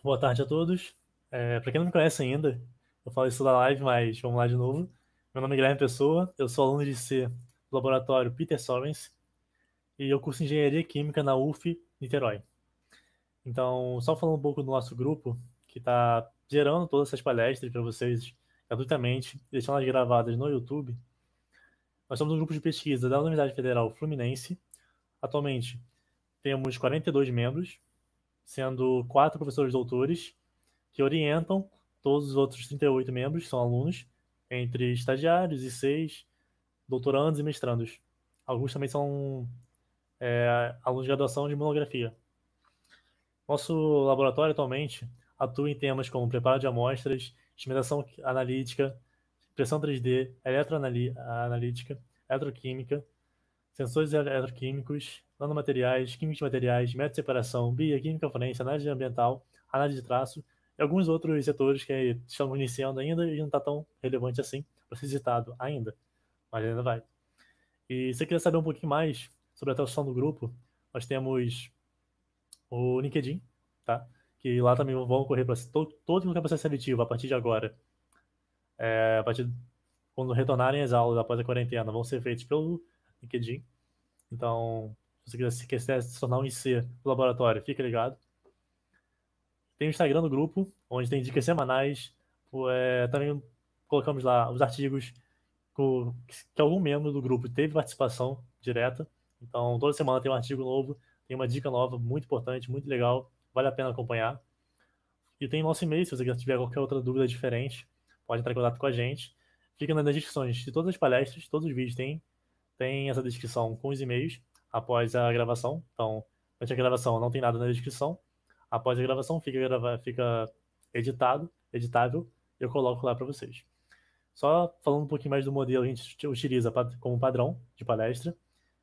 Boa tarde a todos. Para quem não me conhece ainda, eu falo isso da live, mas vamos lá de novo. Meu nome é Guilherme Pessoa, eu sou aluno de C do laboratório Peter Sorens e eu curso Engenharia Química na UF Niterói. Então, só falando um pouco do nosso grupo, que está gerando todas essas palestras para vocês gratuitamente, deixando elas gravadas no YouTube. Nós somos um grupo de pesquisa da Universidade Federal Fluminense. Atualmente, temos 42 membros, sendo 4 professores doutores que orientam todos os outros 38 membros, que são alunos, entre estagiários e 6 doutorandos e mestrandos. Alguns também são alunos de graduação de monografia. Nosso laboratório atualmente atua em temas como preparo de amostras, instrumentação analítica, impressão 3D, eletroanalítica, eletroquímica, sensores eletroquímicos, nanomateriais, química de materiais, método de separação, bioquímica forense, análise ambiental, análise de traço e alguns outros setores que estamos iniciando ainda e não está tão relevante assim para ser citado ainda, mas ainda vai. E se você quiser saber um pouquinho mais sobre a atuação do grupo, nós temos o LinkedIn, tá? Que lá também vão ocorrer todo o processo seletivo a partir de agora, a partir quando retornarem as aulas após a quarentena, vão ser feitos pelo LinkedIn. Então, se você quiser se tornar um IC do laboratório, fica ligado. Tem o Instagram do grupo, onde tem dicas semanais. Também colocamos lá os artigos que algum membro do grupo teve participação direta. Então, toda semana tem um artigo novo, tem uma dica nova, muito importante, muito legal, vale a pena acompanhar. E tem nosso e-mail, se você tiver qualquer outra dúvida diferente, pode entrar em contato com a gente. Fica nas descrições de todas as palestras, todos os vídeos tem essa descrição com os e-mails após a gravação. Então, durante a gravação não tem nada na descrição. Após a gravação fica editável, e eu coloco lá para vocês. Só falando um pouquinho mais do modelo que a gente utiliza como padrão de palestra.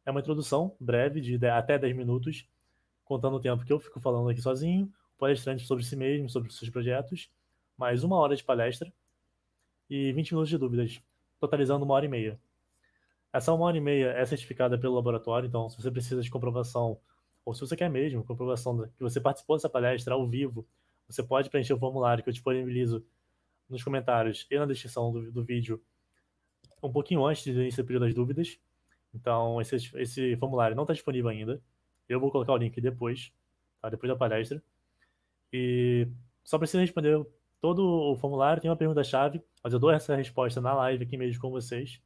É uma introdução breve de até 10 minutos, contando o tempo que eu fico falando aqui sozinho, palestrante sobre si mesmo, sobre os seus projetos, mais 1 hora de palestra e 20 minutos de dúvidas, totalizando 1 hora e meia. Essa 1 hora e meia é certificada pelo laboratório, então se você precisa de comprovação, ou se você quer mesmo comprovação que você participou dessa palestra ao vivo, você pode preencher o formulário que eu disponibilizo nos comentários e na descrição do vídeo um pouquinho antes do início do período das dúvidas. Então, esse formulário não está disponível ainda. Eu vou colocar o link depois, tá? Depois da palestra. E só precisa responder todo o formulário. Tem uma pergunta-chave, mas eu dou essa resposta na live aqui mesmo com vocês.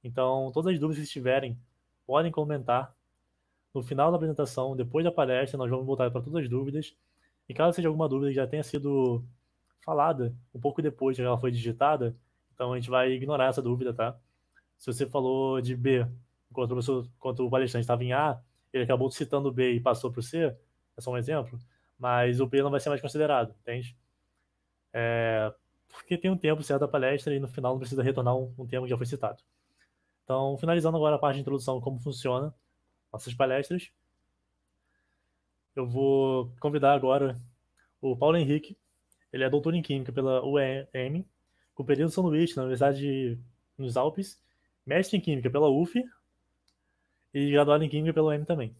Então, todas as dúvidas que tiverem, podem comentar. No final da apresentação, depois da palestra, nós vamos voltar para todas as dúvidas. E caso seja alguma dúvida que já tenha sido falada um pouco depois que ela foi digitada, então a gente vai ignorar essa dúvida, tá? Se você falou de B, enquanto o palestrante estava em A, ele acabou citando B e passou para o C, é só um exemplo, mas o B não vai ser mais considerado, entende? Porque tem um tempo certo da palestra e no final não precisa retornar um tema que já foi citado. Então, finalizando agora a parte de introdução, como funciona nossas palestras, eu vou convidar agora o Paulo Henrique. Ele é doutor em Química pela UEM, com período em São Luís, na Universidade nos Alpes, mestre em Química pela UF e graduado em Química pela UEM também.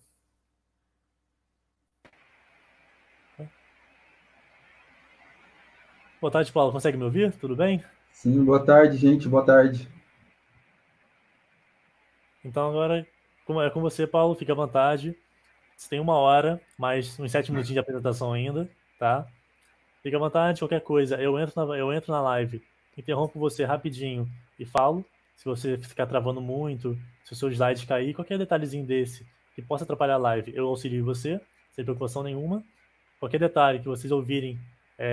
Boa tarde, Paulo. Consegue me ouvir? Tudo bem? Sim, boa tarde, gente, boa tarde. Então agora, como é com você, Paulo, fique à vontade. Você tem 1 hora, mais uns 7 minutinhos de apresentação ainda, tá? Fique à vontade, qualquer coisa. Eu entro na live, interrompo você rapidinho e falo. Se você ficar travando muito, se o seu slide cair, qualquer detalhezinho desse que possa atrapalhar a live, eu auxilio você, sem preocupação nenhuma. Qualquer detalhe que vocês ouvirem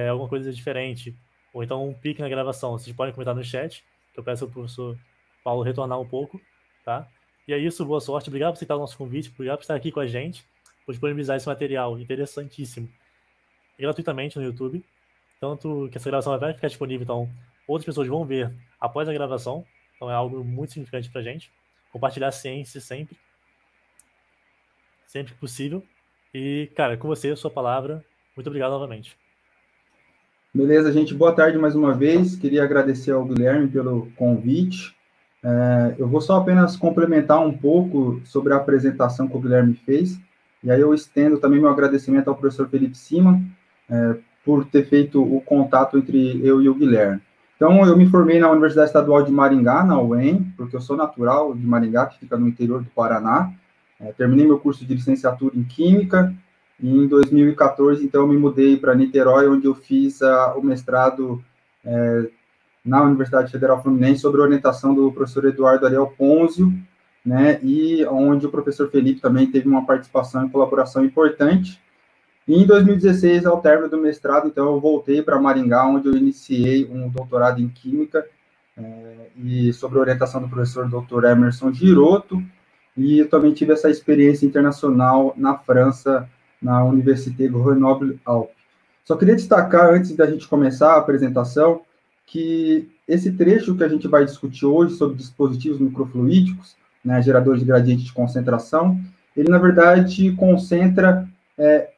alguma coisa diferente, ou então um pique na gravação, vocês podem comentar no chat, que eu peço ao professor Paulo retornar um pouco, tá? E é isso, boa sorte. Obrigado por aceitar o nosso convite, obrigado por estar aqui com a gente, por disponibilizar esse material interessantíssimo gratuitamente no YouTube. Tanto que essa gravação vai ficar disponível, então outras pessoas vão ver após a gravação. Então é algo muito significante pra gente. Compartilhar a ciência sempre que possível. E, cara, com você, a sua palavra. Muito obrigado novamente. Beleza, gente, boa tarde mais uma vez. Queria agradecer ao Guilherme pelo convite. Eu vou só apenas complementar um pouco sobre a apresentação que o Guilherme fez, e aí eu estendo também meu agradecimento ao professor Felipe Siman, por ter feito o contato entre eu e o Guilherme. Então, eu me formei na Universidade Estadual de Maringá, na UEM, porque eu sou natural de Maringá, que fica no interior do Paraná. Terminei meu curso de licenciatura em Química, e em 2014, então, eu me mudei para Niterói, onde eu fiz o mestrado na Universidade Federal Fluminense, sob a orientação do professor Eduardo Ariel Ponzio, né, e onde o professor Felipe também teve uma participação e colaboração importante. E em 2016, ao término do mestrado, então, eu voltei para Maringá, onde eu iniciei um doutorado em Química, e sob a orientação do professor Dr. Emerson Girotto, e eu também tive essa experiência internacional na França, na Université Grenoble-Alpes. Só queria destacar, antes da gente começar a apresentação, que esse trecho que a gente vai discutir hoje sobre dispositivos microfluídicos, né, geradores de gradiente de concentração, ele, na verdade, concentra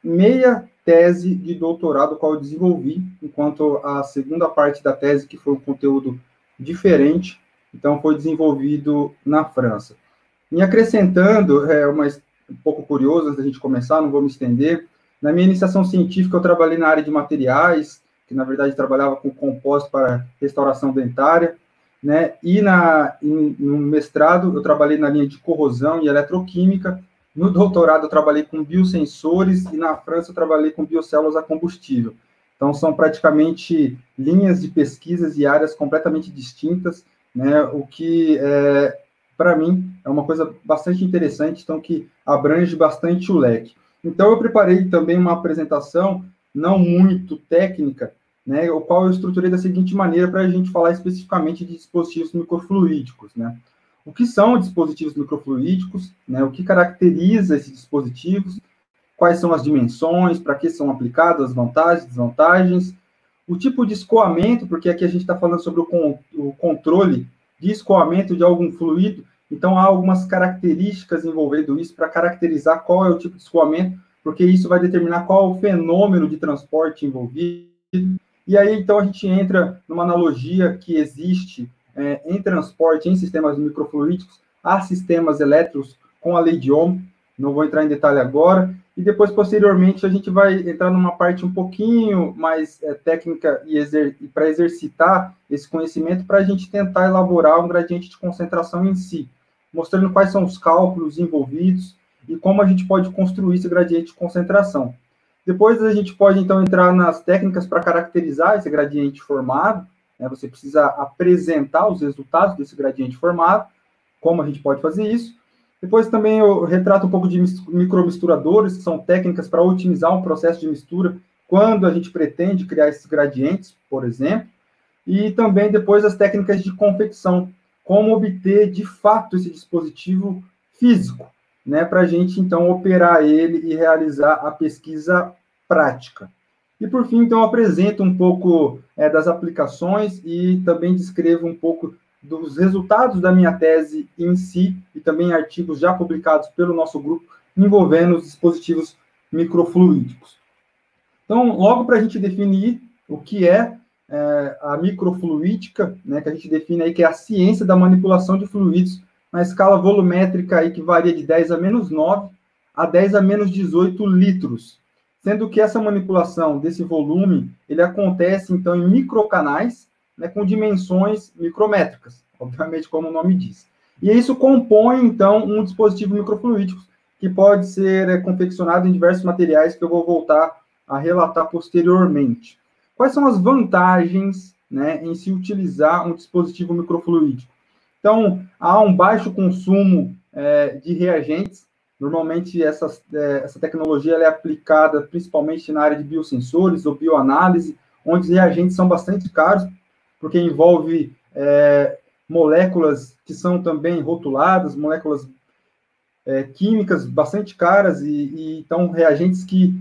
meia tese de doutorado qual eu desenvolvi, enquanto a segunda parte da tese, que foi um conteúdo diferente, então foi desenvolvido na França. E acrescentando, um pouco curioso, antes da gente começar, não vou me estender, na minha iniciação científica eu trabalhei na área de materiais, que na verdade trabalhava com compósito para restauração dentária, né? E no mestrado eu trabalhei na linha de corrosão e eletroquímica. No doutorado eu trabalhei com biosensores e na França eu trabalhei com biocélulas a combustível. Então são praticamente linhas de pesquisas e áreas completamente distintas, né? O que para mim é uma coisa bastante interessante, então que abrange bastante o leque. Então eu preparei também uma apresentação não muito técnica, né, o qual eu estruturei da seguinte maneira para a gente falar especificamente de dispositivos microfluídicos, né? O que são dispositivos microfluídicos, né? O que caracteriza esses dispositivos, quais são as dimensões, para que são aplicadas, as vantagens, desvantagens, o tipo de escoamento, porque aqui a gente está falando sobre o controle de escoamento de algum fluido, então há algumas características envolvendo isso para caracterizar qual é o tipo de escoamento, porque isso vai determinar qual é o fenômeno de transporte envolvido. E aí, então, a gente entra numa analogia que existe em transporte, em sistemas microfluídicos, a sistemas elétricos com a lei de Ohm, não vou entrar em detalhe agora, e depois, posteriormente, a gente vai entrar numa parte um pouquinho mais técnica e para exercitar esse conhecimento, para a gente tentar elaborar um gradiente de concentração em si, mostrando quais são os cálculos envolvidos e como a gente pode construir esse gradiente de concentração. Depois a gente pode, então, entrar nas técnicas para caracterizar esse gradiente formado, né? Você precisa apresentar os resultados desse gradiente formado, como a gente pode fazer isso. Depois também eu retrato um pouco de micromisturadores, que são técnicas para otimizar um processo de mistura, quando a gente pretende criar esses gradientes, por exemplo. E também depois as técnicas de confecção, como obter, de fato, esse dispositivo físico, né, para a gente, então, operar ele e realizar a pesquisa prática. E, por fim, então, eu apresento um pouco das aplicações e também descrevo um pouco dos resultados da minha tese em si e também artigos já publicados pelo nosso grupo envolvendo os dispositivos microfluídicos. Então, logo para a gente definir o que é a microfluídica, né, que a gente define aí que é a ciência da manipulação de fluidos na escala volumétrica aí que varia de 10 a menos 9 a 10 a menos 18 litros, sendo que essa manipulação desse volume, ele acontece, então, em microcanais, né, com dimensões micrométricas, obviamente, como o nome diz. E isso compõe, então, um dispositivo microfluídico que pode ser confeccionado em diversos materiais que eu vou voltar a relatar posteriormente. Quais são as vantagens, né, em se utilizar um dispositivo microfluídico? Então, há um baixo consumo de reagentes. Normalmente, essa tecnologia ela é aplicada principalmente na área de biosensores ou bioanálise, onde os reagentes são bastante caros, porque envolve moléculas que são também rotuladas, moléculas químicas bastante caras, então, reagentes que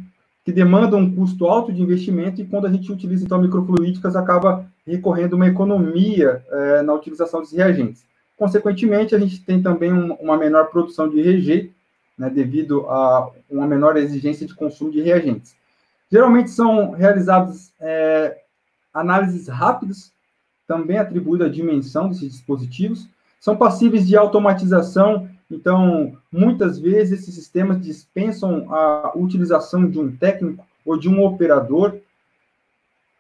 demandam um custo alto de investimento, e quando a gente utiliza, então, microfluídicas, acaba recorrendo a uma economia na utilização dos reagentes. Consequentemente, a gente tem também uma menor produção de rejeito, né, devido a uma menor exigência de consumo de reagentes. Geralmente são realizadas análises rápidas, também atribuída a dimensão desses dispositivos, são passíveis de automatização, então, muitas vezes esses sistemas dispensam a utilização de um técnico ou de um operador,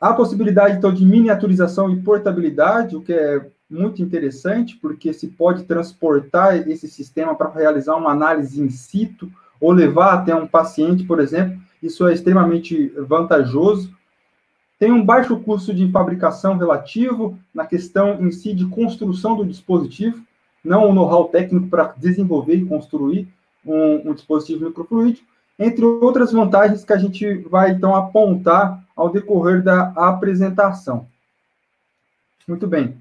Há possibilidade, então, de miniaturização e portabilidade, o que é muito interessante, porque se pode transportar esse sistema para realizar uma análise in situ, ou levar até um paciente, por exemplo. Isso é extremamente vantajoso. Tem um baixo custo de fabricação relativo na questão em si de construção do dispositivo, não o know-how técnico para desenvolver e construir um dispositivo microfluídico, entre outras vantagens que a gente vai, então, apontar ao decorrer da apresentação. Muito bem.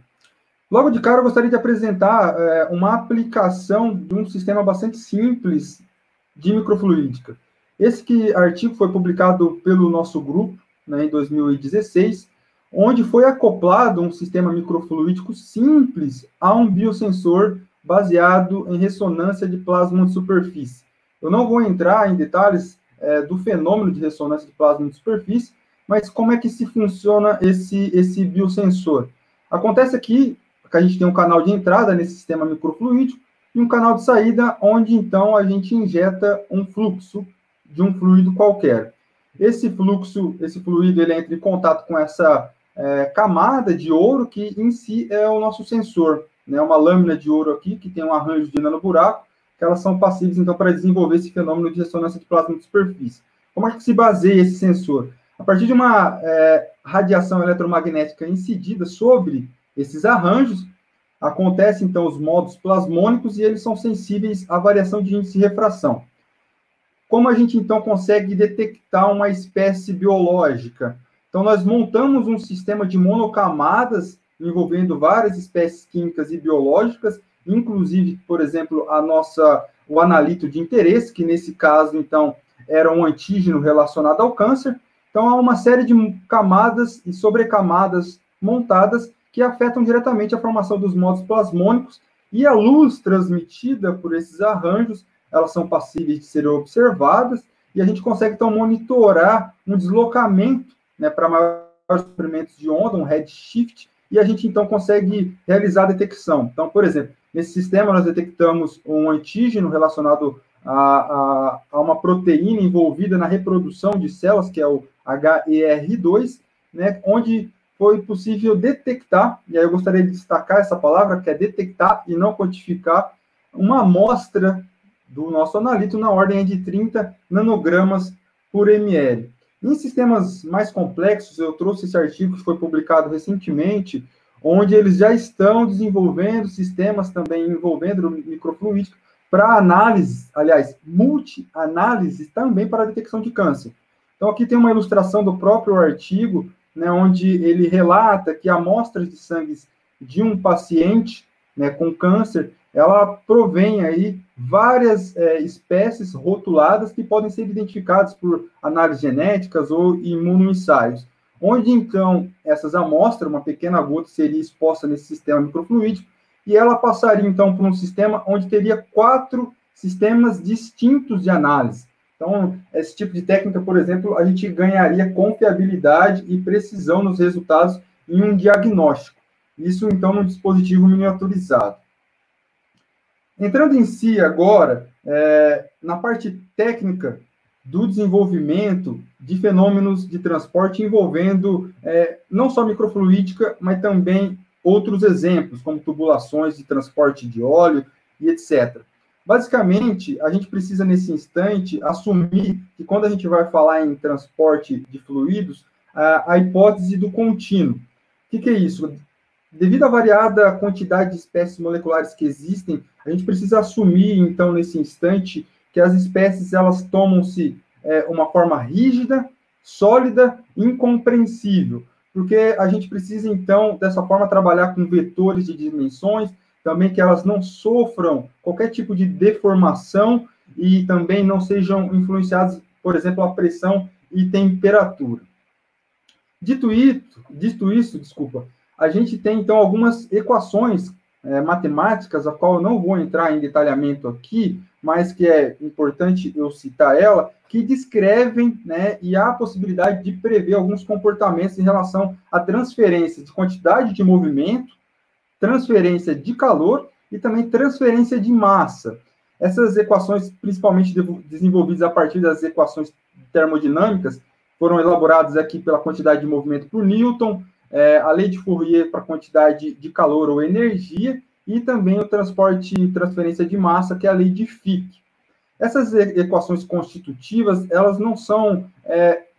Logo de cara, eu gostaria de apresentar uma aplicação de um sistema bastante simples de microfluídica. Esse artigo foi publicado pelo nosso grupo, né, em 2016, onde foi acoplado um sistema microfluídico simples a um biosensor baseado em ressonância de plasma de superfície. Eu não vou entrar em detalhes do fenômeno de ressonância de plasma de superfície, mas como é que se funciona esse biosensor. Acontece aqui que a gente tem um canal de entrada nesse sistema microfluídico e um canal de saída onde, então, a gente injeta um fluxo de um fluido qualquer. Esse fluido, ele entra em contato com essa camada de ouro, que em si é o nosso sensor, né? Uma lâmina de ouro aqui, que tem um arranjo de nanoburaco, que elas são passíveis, então, para desenvolver esse fenômeno de ressonância de plasma de superfície. Como é que se baseia esse sensor? A partir de uma radiação eletromagnética incidida sobre esses arranjos, acontecem, então, os modos plasmônicos e eles são sensíveis à variação de índice de refração. Como a gente, então, consegue detectar uma espécie biológica? Então, nós montamos um sistema de monocamadas envolvendo várias espécies químicas e biológicas, inclusive, por exemplo, o analito de interesse, que nesse caso, então, era um antígeno relacionado ao câncer. Então, há uma série de camadas e sobrecamadas montadas que afetam diretamente a formação dos modos plasmônicos, e a luz transmitida por esses arranjos, elas são passíveis de serem observadas, e a gente consegue, então, monitorar um deslocamento, né, para maiores comprimentos de onda, um redshift, e a gente, então, consegue realizar a detecção. Então, por exemplo, nesse sistema nós detectamos um antígeno relacionado a uma proteína envolvida na reprodução de células, que é o HER2, né, onde foi possível detectar, e aí eu gostaria de destacar essa palavra, que é detectar e não quantificar, uma amostra do nosso analito na ordem de 30 nanogramas por ml. Em sistemas mais complexos, eu trouxe esse artigo que foi publicado recentemente, onde eles já estão desenvolvendo sistemas também envolvendo microfluídica para análise, aliás, multi-análise também para a detecção de câncer. Então, aqui tem uma ilustração do próprio artigo, né, onde ele relata que amostras de sangue de um paciente, né, com câncer, ela provém aí várias espécies rotuladas que podem ser identificadas por análises genéticas ou imunoensaios, onde, então, essas amostras, uma pequena gota, seria exposta nesse sistema microfluídico, e ela passaria, então, por um sistema onde teria 4 sistemas distintos de análise. Então, esse tipo de técnica, por exemplo, a gente ganharia confiabilidade e precisão nos resultados em um diagnóstico. Isso, então, num dispositivo miniaturizado. Entrando em si agora, na parte técnica do desenvolvimento de fenômenos de transporte envolvendo não só microfluídica, mas também outros exemplos, como tubulações de transporte de óleo e etc. Basicamente, a gente precisa, nesse instante, assumir que quando a gente vai falar em transporte de fluidos, a hipótese do contínuo. O que é isso? Devido à variada quantidade de espécies moleculares que existem, a gente precisa assumir, então, nesse instante, que as espécies, elas tomam-se uma forma rígida, sólida, incompreensível, porque a gente precisa, então, dessa forma, trabalhar com vetores de dimensões, também que elas não sofram qualquer tipo de deformação e também não sejam influenciadas, por exemplo, a pressão e temperatura. Dito isso, a gente tem, então, algumas equações matemáticas, a qual eu não vou entrar em detalhamento aqui, mas que é importante eu citar ela, que descrevem, né, e há a possibilidade de prever alguns comportamentos em relação à transferência de quantidade de movimento, transferência de calor e também transferência de massa. Essas equações, principalmente desenvolvidas a partir das equações termodinâmicas, foram elaboradas aqui pela quantidade de movimento por Newton, a lei de Fourier para a quantidade de calor ou energia, e também o transporte e transferência de massa, que é a lei de Fick. Essas equações constitutivas, elas não são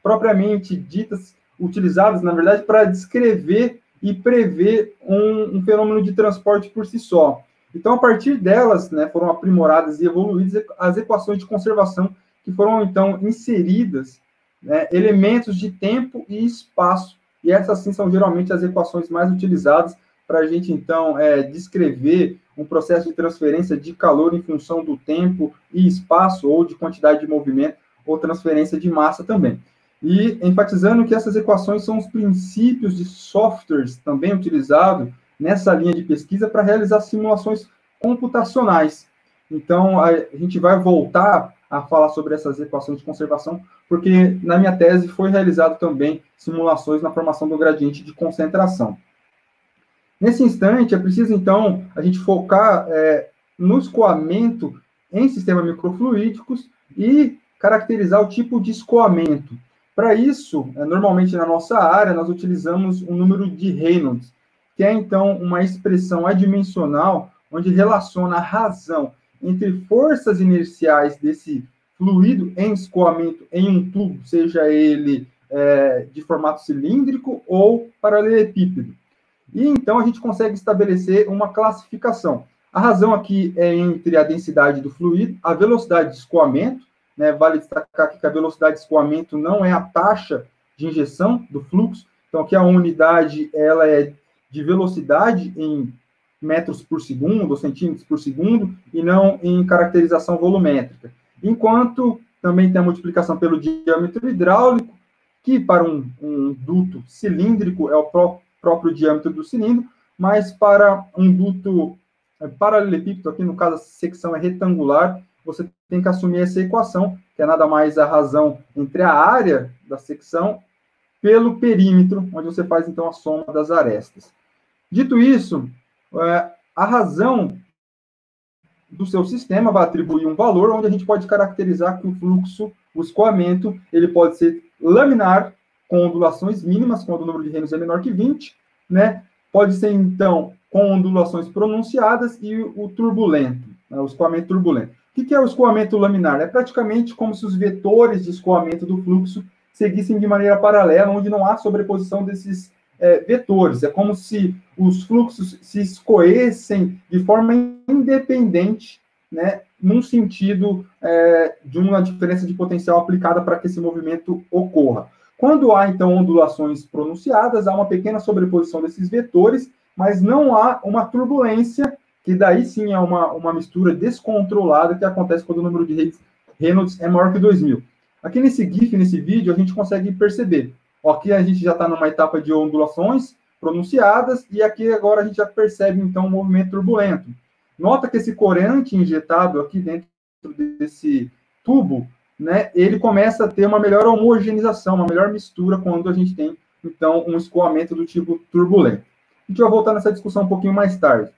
propriamente ditas, utilizadas, na verdade, para descrever e prever um fenômeno de transporte por si só. Então, a partir delas, né, foram aprimoradas e evoluídas as equações de conservação, que foram, então, inseridas, né, elementos de tempo e espaço. E essas, sim, são geralmente as equações mais utilizadas para a gente, então, descrever um processo de transferência de calor em função do tempo e espaço, ou de quantidade de movimento, ou transferência de massa também. E enfatizando que essas equações são os princípios de softwares também utilizados nessa linha de pesquisa para realizar simulações computacionais. Então, a gente vai voltar a falar sobre essas equações de conservação, porque na minha tese foi realizado também simulações na formação do gradiente de concentração. Nesse instante, é preciso, então, a gente focar no escoamento em sistemas microfluídicos e caracterizar o tipo de escoamento. Para isso, normalmente na nossa área, nós utilizamos o número de Reynolds, que é, então, uma expressão adimensional onde relaciona a razão entre forças inerciais desse fluido em escoamento em um tubo, seja ele de formato cilíndrico ou paralelepípedo. E, então, a gente consegue estabelecer uma classificação. A razão aqui é entre a densidade do fluido, a velocidade de escoamento, né? Vale destacar aqui que a velocidade de escoamento não é a taxa de injeção do fluxo, então aqui a unidade ela é de velocidade em metros por segundo, ou centímetros por segundo, e não em caracterização volumétrica. Enquanto também tem a multiplicação pelo diâmetro hidráulico, que para um duto cilíndrico é o próprio diâmetro do cilindro, mas para um duto paralelepípedo, aqui no caso a secção é retangular, você tem que assumir essa equação, que é nada mais a razão entre a área da secção pelo perímetro, onde você faz, então, a soma das arestas. Dito isso, a razão do seu sistema vai atribuir um valor onde a gente pode caracterizar que o fluxo, o escoamento, ele pode ser laminar, com ondulações mínimas, quando o número de Reynolds é menor que 20, né? Pode ser, então, com ondulações pronunciadas e o turbulento, né? O escoamento turbulento. O que é o escoamento laminar? É praticamente como se os vetores de escoamento do fluxo seguissem de maneira paralela, onde não há sobreposição desses vetores. É como se os fluxos se escoessem de forma independente, né, num sentido de uma diferença de potencial aplicada para que esse movimento ocorra. Quando há, então, ondulações pronunciadas, há uma pequena sobreposição desses vetores, mas não há uma turbulência, que daí sim é uma mistura descontrolada que acontece quando o número de Reynolds é maior que 2000. Aqui nesse GIF, nesse vídeo, a gente consegue perceber. Aqui a gente já está numa etapa de ondulações pronunciadas, e aqui agora a gente já percebe, então, um movimento turbulento. Nota que esse corante injetado aqui dentro desse tubo, né, ele começa a ter uma melhor homogeneização, uma melhor mistura quando a gente tem, então, um escoamento do tipo turbulento. A gente vai voltar nessa discussão um pouquinho mais tarde.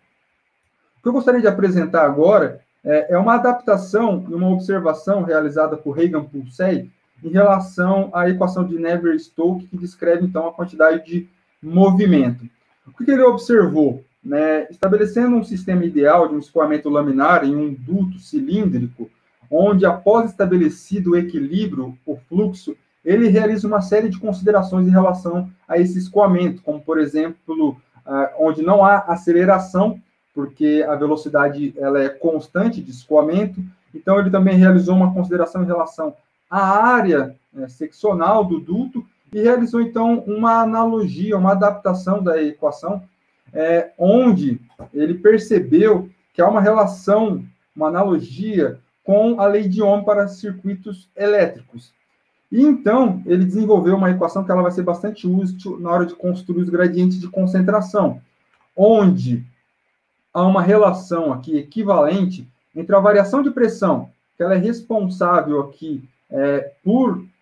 O que eu gostaria de apresentar agora é uma adaptação e uma observação realizada por Reagan-Pulsey em relação à equação de Navier-Stokes, que descreve, então, a quantidade de movimento. O que ele observou? Né, estabelecendo um sistema ideal de um escoamento laminar em um duto cilíndrico, onde, após estabelecido o equilíbrio, o fluxo, ele realiza uma série de considerações em relação a esse escoamento, como, por exemplo, onde não há aceleração, porque a velocidade ela é constante de escoamento. Então, ele também realizou uma consideração em relação à área seccional do duto e realizou, então, uma analogia, uma adaptação da equação, onde ele percebeu que há uma relação, uma analogia com a lei de Ohm para circuitos elétricos. E, então, ele desenvolveu uma equação que ela vai ser bastante útil na hora de construir os gradientes de concentração, onde há uma relação aqui equivalente entre a variação de pressão, que ela é responsável aqui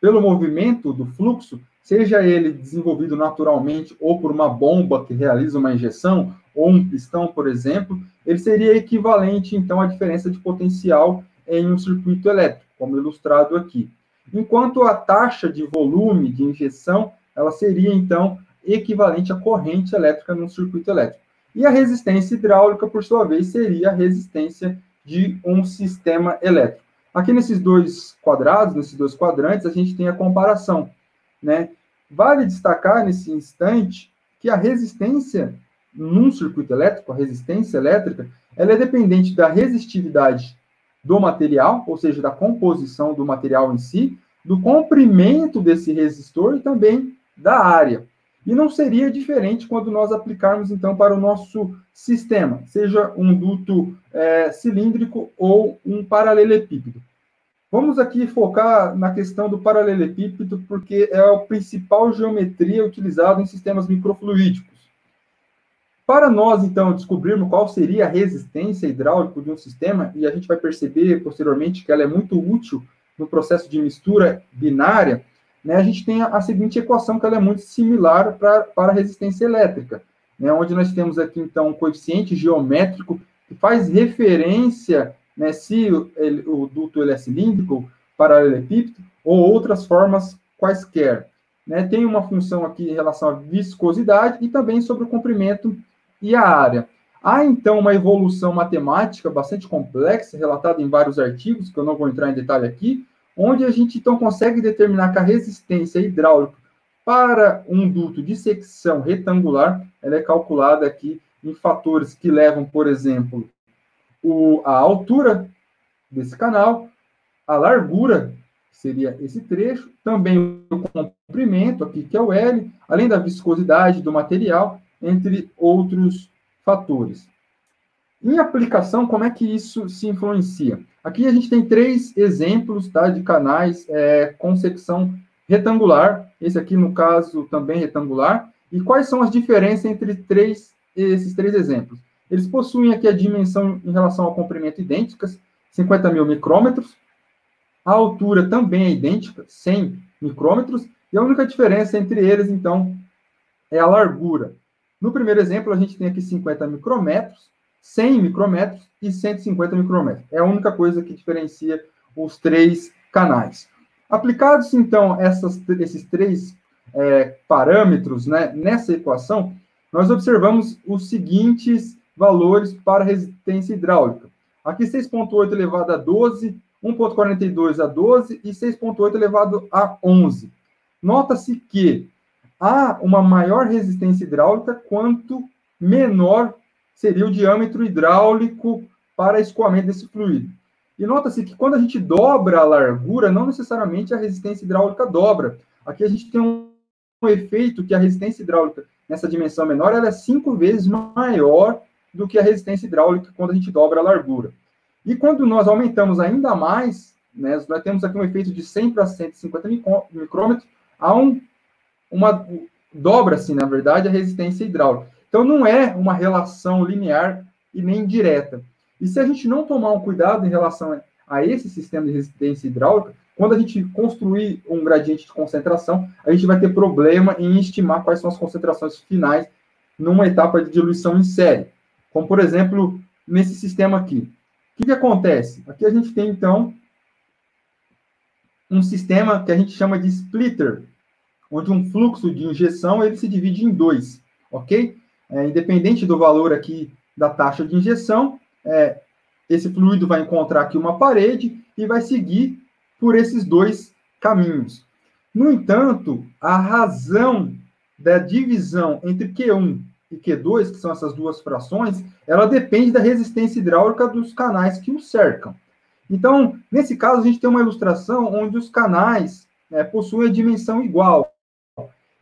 pelo movimento do fluxo, seja ele desenvolvido naturalmente ou por uma bomba que realiza uma injeção, ou um pistão, por exemplo, ele seria equivalente, então, à diferença de potencial em um circuito elétrico, como ilustrado aqui. enquanto a taxa de volume de injeção, ela seria, então, equivalente à corrente elétrica num circuito elétrico. E a resistência hidráulica, por sua vez, seria a resistência de um sistema elétrico. Aqui nesses dois quadrados, nesses dois quadrantes, a gente tem a comparação, né? Vale destacar nesse instante que a resistência num circuito elétrico, a resistência elétrica, ela é dependente da resistividade do material, ou seja, da composição do material em si, do comprimento desse resistor e também da área. E não seria diferente quando nós aplicarmos, então, para o nosso sistema, seja um duto cilíndrico ou um paralelepípedo. Vamos aqui focar na questão do paralelepípedo, porque é a principal geometria utilizada em sistemas microfluídicos. Para nós, então, descobrirmos qual seria a resistência hidráulica de um sistema, e a gente vai perceber posteriormente que ela é muito útil no processo de mistura binária, né, a gente tem a seguinte equação, que ela é muito similar para a resistência elétrica, né, onde nós temos aqui, então, um coeficiente geométrico que faz referência, né, se o duto ele é cilíndrico, paralelepípedo, ou outras formas quaisquer. Né, tem uma função aqui em relação à viscosidade e também sobre o comprimento e a área. Há, então, uma evolução matemática bastante complexa, relatada em vários artigos, que eu não vou entrar em detalhe aqui, onde a gente, então, consegue determinar que a resistência hidráulica para um duto de secção retangular, ela é calculada aqui em fatores que levam, por exemplo, a altura desse canal, a largura, que seria esse trecho, também o comprimento, aqui que é o L, além da viscosidade do material, entre outros fatores. Em aplicação, como é que isso se influencia? Aqui a gente tem 3 exemplos, tá, de canais com secção retangular, esse aqui, no caso, também retangular. E quais são as diferenças entre esses 3 exemplos? Eles possuem aqui a dimensão em relação ao comprimento idênticas, 50.000 micrômetros. A altura também é idêntica, 100 micrômetros. E a única diferença entre eles, então, é a largura. No primeiro exemplo, a gente tem aqui 50 micrômetros, 100 micrômetros e 150 micrômetros. É a única coisa que diferencia os 3 canais. Aplicados, então, esses 3 parâmetros, né, nessa equação, nós observamos os seguintes valores para resistência hidráulica. Aqui 6,8 elevado a 12, 1,42 a 12 e 6,8 elevado a 11. Nota-se que há uma maior resistência hidráulica quanto menor seria o diâmetro hidráulico para escoamento desse fluido. E nota-se que quando a gente dobra a largura, não necessariamente a resistência hidráulica dobra. Aqui a gente tem um efeito que a resistência hidráulica nessa dimensão menor ela é 5 vezes maior do que a resistência hidráulica quando a gente dobra a largura. E quando nós aumentamos ainda mais, né, nós temos aqui um efeito de 100 para 150 micrômetros, há uma dobra-se, na verdade, a resistência hidráulica. Então, não é uma relação linear e nem direta. E se a gente não tomar um cuidado em relação a esse sistema de resistência hidráulica, quando a gente construir um gradiente de concentração, a gente vai ter problema em estimar quais são as concentrações finais numa etapa de diluição em série. Como, por exemplo, nesse sistema aqui. O que acontece? Aqui a gente tem, então, um sistema que a gente chama de splitter, onde um fluxo de injeção ele se divide em 2, ok? Independente do valor aqui da taxa de injeção, esse fluido vai encontrar aqui uma parede e vai seguir por esses 2 caminhos. No entanto, a razão da divisão entre Q1 e Q2, que são essas 2 frações, ela depende da resistência hidráulica dos canais que o cercam. Então, nesse caso, a gente tem uma ilustração onde os canais possuem a dimensão igual.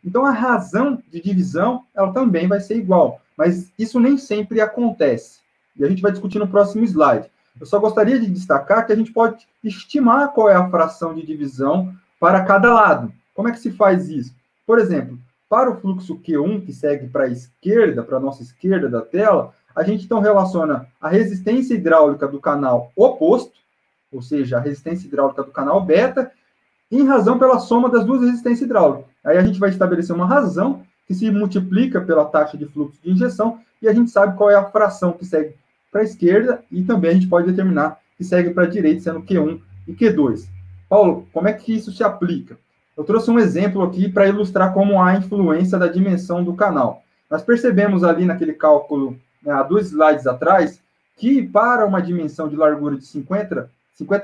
Então, a razão de divisão, ela também vai ser igual, mas isso nem sempre acontece. E a gente vai discutir no próximo slide. Eu só gostaria de destacar que a gente pode estimar qual é a fração de divisão para cada lado. Como é que se faz isso? Por exemplo, para o fluxo Q1, que segue para a esquerda, para a nossa esquerda da tela, a gente então relaciona a resistência hidráulica do canal oposto, ou seja, a resistência hidráulica do canal beta, em razão pela soma das 2 resistências hidráulicas. Aí a gente vai estabelecer uma razão que se multiplica pela taxa de fluxo de injeção e a gente sabe qual é a fração que segue para a esquerda e também a gente pode determinar que segue para a direita, sendo Q1 e Q2. Paulo, como é que isso se aplica? Eu trouxe um exemplo aqui para ilustrar como há influência da dimensão do canal. Nós percebemos ali naquele cálculo, né, há 2 slides atrás, que para uma dimensão de largura de 50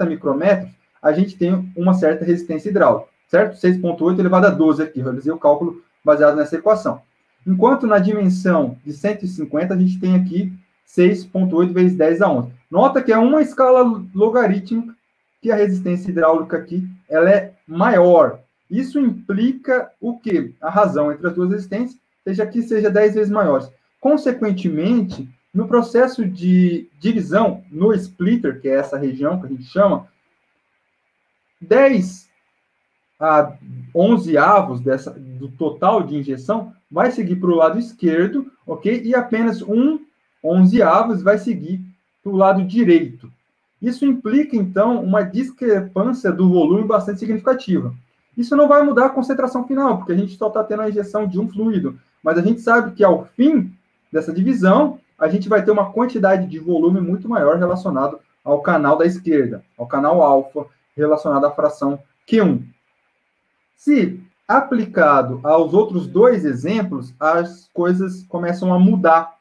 micrômetros, a gente tem uma certa resistência hidráulica, certo? 6,8 elevado a 12 aqui, eu realizei o cálculo baseado nessa equação. Enquanto na dimensão de 150, a gente tem aqui 6,8 vezes 10 a 11. Nota que é uma escala logarítmica, que a resistência hidráulica aqui ela é maior. Isso implica o quê? A razão entre as duas resistências seja 10 vezes maior. Consequentemente, no processo de divisão, no splitter, que é essa região que a gente chama, 10 a 11 avos do total de injeção vai seguir para o lado esquerdo, ok? E apenas 11 avos vai seguir para o lado direito. Isso implica, então, uma discrepância do volume bastante significativa. Isso não vai mudar a concentração final, porque a gente só está tendo a injeção de um fluido, mas a gente sabe que, ao fim dessa divisão, a gente vai ter uma quantidade de volume muito maior relacionado ao canal da esquerda, ao canal alfa, relacionado à fração Q1. Se aplicado aos outros 2 exemplos, as coisas começam a mudar,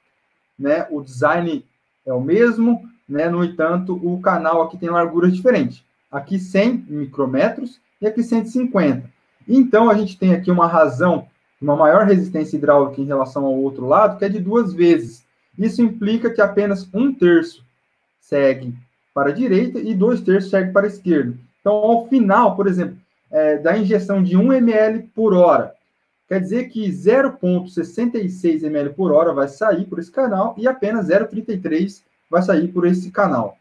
né? O design é o mesmo, né? No entanto, o canal aqui tem larguras diferentes. Aqui 100 micrômetros e aqui 150. Então, a gente tem aqui uma razão, uma maior resistência hidráulica em relação ao outro lado, que é de 2 vezes. Isso implica que apenas 1/3 segue para a direita e 2/3 segue para a esquerda. Então, ao final, por exemplo, da injeção de 1 ml por hora, quer dizer que 0,66 ml por hora vai sair por esse canal e apenas 0,33 vai sair por esse canal.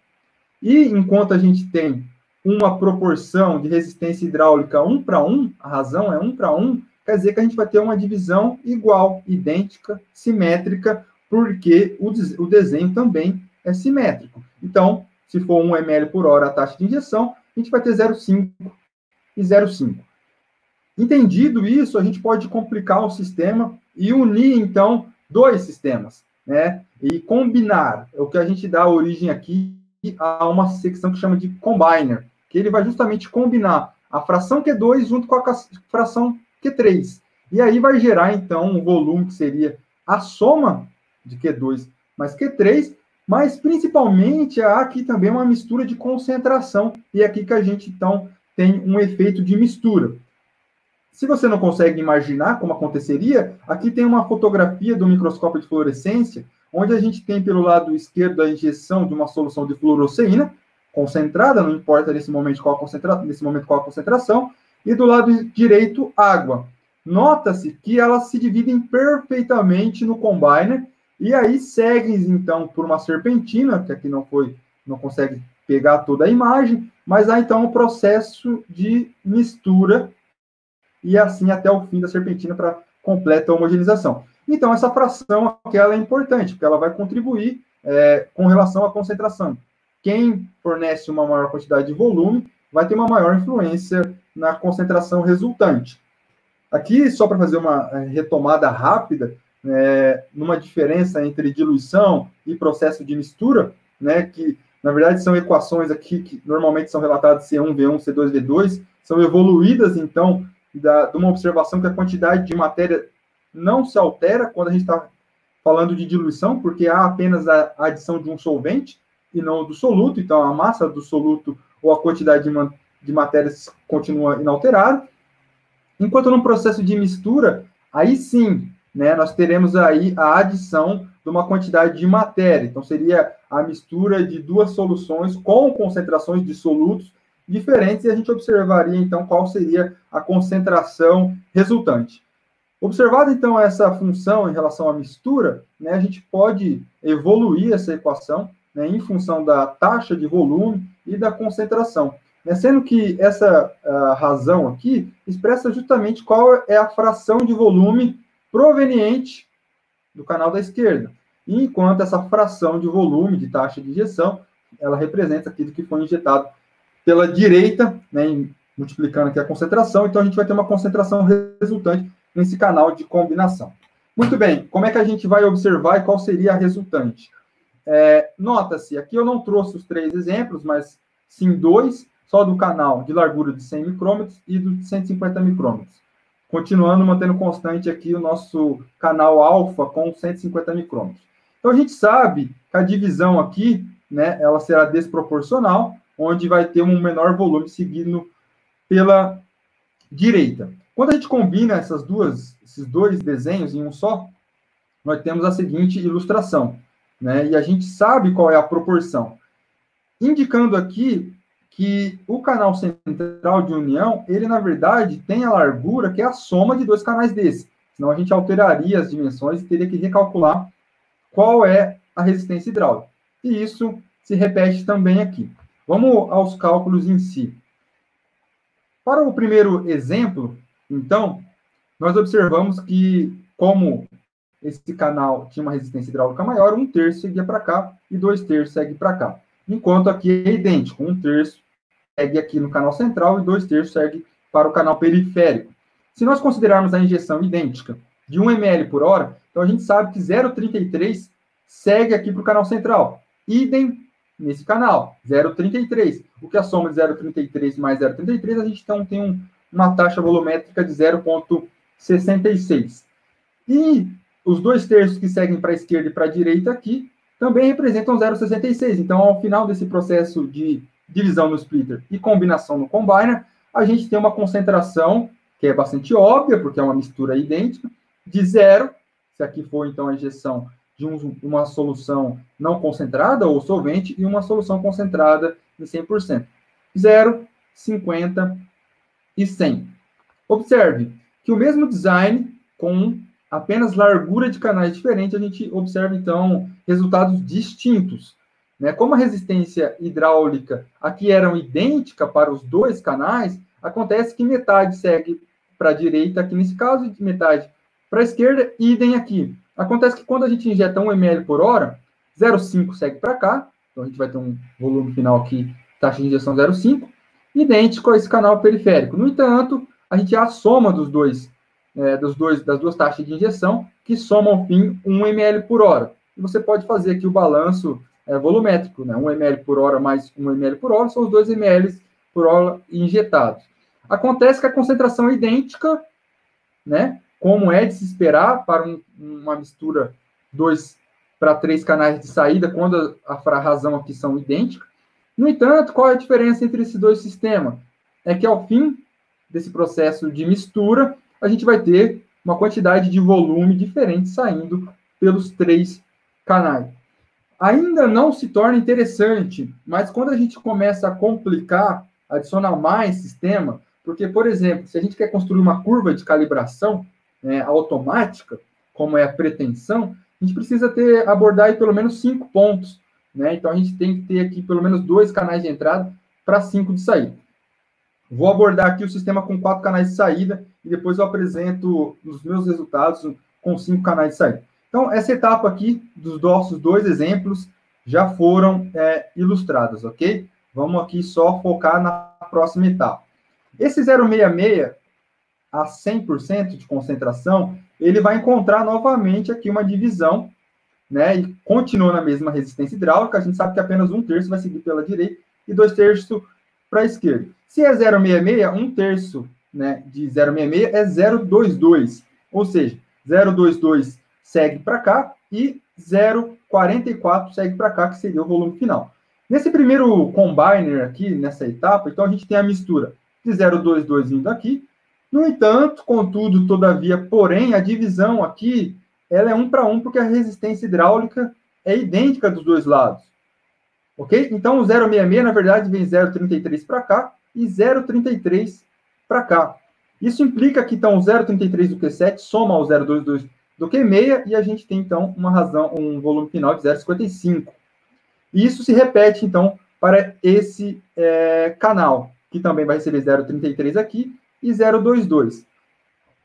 E enquanto a gente tem uma proporção de resistência hidráulica 1:1, a razão é 1:1, quer dizer que a gente vai ter uma divisão igual, idêntica, simétrica, porque o desenho também é simétrico. Então, se for 1 ml por hora a taxa de injeção, a gente vai ter 0,5 e 0,5. Entendido isso, a gente pode complicar o sistema e unir, então, 2 sistemas, né? E combinar, é o que a gente dá origem aqui a uma secção que chama de combiner, que ele vai justamente combinar a fração Q2 junto com a fração Q3. E aí vai gerar, então, um volume que seria a soma de Q2 mais Q3, mas principalmente há aqui também uma mistura de concentração, e é aqui que a gente, então, tem um efeito de mistura. Se você não consegue imaginar como aconteceria, aqui tem uma fotografia do microscópio de fluorescência, onde a gente tem pelo lado esquerdo a injeção de uma solução de fluoroceína, concentrada, não importa nesse momento qual a concentração, e do lado direito, água. Nota-se que elas se dividem perfeitamente no combiner, e aí seguem, então, por uma serpentina, que aqui não consegue pegar toda a imagem, mas há, então, um processo de mistura, e assim até o fim da serpentina para completa homogeneização. Então, essa fração aqui, ela é importante, porque ela vai contribuir com relação à concentração. Quem fornece uma maior quantidade de volume vai ter uma maior influência na concentração resultante. Aqui, só para fazer uma retomada rápida, numa diferença entre diluição e processo de mistura, né, que, na verdade, são equações aqui que normalmente são relatadas C1, V1, C2, V2, são evoluídas, então, de uma observação que a quantidade de matéria não se altera quando a gente está falando de diluição, porque há apenas a adição de um solvente e não do soluto, então a massa do soluto ou a quantidade de matérias continua inalterada. Enquanto no processo de mistura, aí sim, né, nós teremos aí a adição de uma quantidade de matéria. Então, seria a mistura de 2 soluções com concentrações de solutos diferentes, e a gente observaria, então, qual seria a concentração resultante. Observada, então, essa função em relação à mistura, né, a gente pode evoluir essa equação, né, em função da taxa de volume e da concentração. Sendo que essa razão aqui expressa justamente qual é a fração de volume proveniente do canal da esquerda, enquanto essa fração de volume de taxa de injeção, ela representa aquilo que foi injetado pela direita, né, multiplicando aqui a concentração, então a gente vai ter uma concentração resultante nesse canal de combinação. Muito bem, como é que a gente vai observar e qual seria a resultante? Nota-se, aqui eu não trouxe os 3 exemplos, mas sim 2, só do canal de largura de 100 micrômetros e do de 150 micrômetros. Continuando mantendo constante aqui o nosso canal alfa com 150 micrômetros. Então, a gente sabe que a divisão aqui, né, ela será desproporcional, onde vai ter um menor volume seguindo pela direita. Quando a gente combina esses dois desenhos em um só, nós temos a seguinte ilustração, né? E a gente sabe qual é a proporção. Indicando aqui que o canal central de união, ele, na verdade, tem a largura que é a soma de dois canais desses. Senão a gente alteraria as dimensões e teria que recalcular qual é a resistência hidráulica. E isso se repete também aqui. Vamos aos cálculos em si. Para o primeiro exemplo, então, nós observamos que, como esse canal tinha uma resistência hidráulica maior, 1/3 seguia para cá e 2/3 segue para cá. Enquanto aqui é idêntico, 1/3 segue aqui no canal central e 2/3 segue para o canal periférico. Se nós considerarmos a injeção idêntica de 1 ml por hora, então a gente sabe que 0,33 segue aqui para o canal central. Idem nesse canal, 0,33. O que a soma de 0,33 mais 0,33, a gente então tem uma taxa volumétrica de 0,66. E os 2/3 que seguem para a esquerda e para a direita aqui também representam 0,66. Então, ao final desse processo de divisão no splitter e combinação no combiner, a gente tem uma concentração que é bastante óbvia, porque é uma mistura idêntica, de 0, se aqui for então a injeção de uma solução não concentrada ou solvente, e uma solução concentrada em 100%. 0, 50 e 100. Observe que o mesmo design, com apenas largura de canais diferentes, a gente observa, então, resultados distintos. Né? Como a resistência hidráulica aqui era idêntica para os dois canais, acontece que metade segue para a direita, aqui nesse caso, e metade para a esquerda, idem aqui. Acontece que quando a gente injeta 1 ml por hora, 0,5 segue para cá, então a gente vai ter um volume final aqui, taxa de injeção 0,5, idêntico a esse canal periférico. No entanto, a gente a soma das duas taxas de injeção, que somam ao fim 1 ml por hora. E você pode fazer aqui o balanço volumétrico, né? 1 ml por hora mais 1 ml por hora, são os 2 ml por hora injetados. Acontece que a concentração é idêntica, né? Como é de se esperar para uma mistura 2 para 3 canais de saída, quando a razão aqui são idênticas. No entanto, qual é a diferença entre esses dois sistemas? É que ao fim desse processo de mistura, a gente vai ter uma quantidade de volume diferente saindo pelos 3 canais. Ainda não se torna interessante, mas quando a gente começa a complicar, adicionar mais sistema, porque, por exemplo, se a gente quer construir uma curva de calibração automática, como é a pretensão, a gente precisa abordar aí pelo menos 5 pontos, né? Então, a gente tem que ter aqui pelo menos 2 canais de entrada para 5 de saída. Vou abordar aqui o sistema com 4 canais de saída e depois eu apresento os meus resultados com 5 canais de saída. Então, essa etapa aqui dos nossos 2 exemplos já foram ilustradas, ok? Vamos aqui só focar na próxima etapa. Esse 0,66 a 100% de concentração, ele vai encontrar novamente aqui uma divisão, né? E continua na mesma resistência hidráulica. A gente sabe que apenas 1/3 vai seguir pela direita e 2/3 para a esquerda. Se é 0,66, 1/3, né, de 0,66 é 0,22. Ou seja, 0,22 segue para cá e 0,44 segue para cá, que seria o volume final. Nesse primeiro combiner aqui, nessa etapa, então a gente tem a mistura de 0,22 vindo aqui. No entanto, contudo, todavia, porém, a divisão aqui, ela é 1 para 1, porque a resistência hidráulica é idêntica dos dois lados. Ok? Então, o 0,66, na verdade, vem 0,33 para cá e 0,33 para cá. Isso implica que, então, o 0,33 do Q7 soma ao 0,22 do Q6, e a gente tem, então, um volume final de 0,55. E isso se repete, então, para esse canal, que também vai receber 0,33 aqui e 0,22.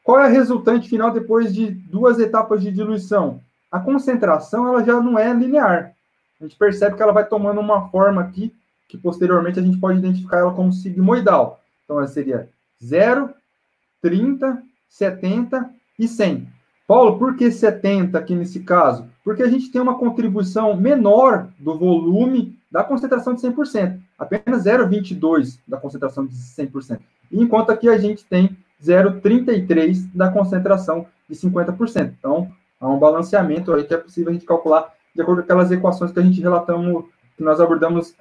Qual é a resultante final depois de 2 etapas de diluição? A concentração ela já não é linear. A gente percebe que ela vai tomando uma forma aqui, que posteriormente a gente pode identificar ela como sigmoidal. Então, ela seria 0, 30, 70 e 100. Paulo, por que 70 aqui nesse caso? Porque a gente tem uma contribuição menor do volume da concentração de 100%, apenas 0,22 da concentração de 100%, enquanto aqui a gente tem 0,33 da concentração de 50%. Então, há um balanceamento aí que é possível a gente calcular de acordo com aquelas equações que a gente relatamos, que nós abordamos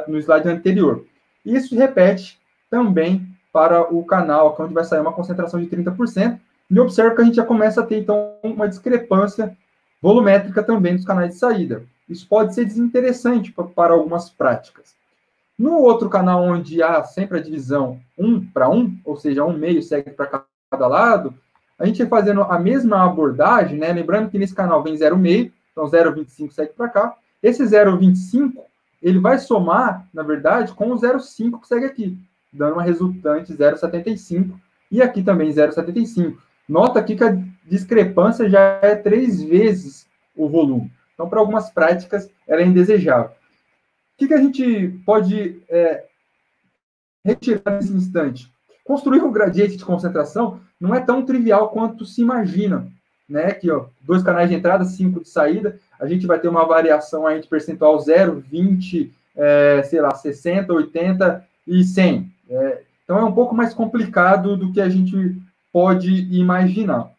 no slide anterior. Isso se repete também para o canal, onde vai sair uma concentração de 30%, e observa que a gente já começa a ter, então, uma discrepância volumétrica também dos canais de saída. Isso pode ser desinteressante para algumas práticas. No outro canal, onde há sempre a divisão 1 para 1, ou seja, 1/2 segue para cada lado, a gente vai fazendo a mesma abordagem, né? Lembrando que nesse canal vem 0,5, então 0,25 segue para cá. Esse 0,25, ele vai somar, na verdade, com o 0,5 que segue aqui, dando uma resultante 0,75, e aqui também 0,75. Nota aqui que a discrepância já é 3 vezes o volume. Então, para algumas práticas, ela é indesejável. O que a gente pode retirar nesse instante? Construir um gradiente de concentração não é tão trivial quanto se imagina, né? Aqui, ó, 2 canais de entrada, 5 de saída, a gente vai ter uma variação aí de percentual 0, 20, sei lá, 60, 80 e 100. Então, é um pouco mais complicado do que a gente pode imaginar.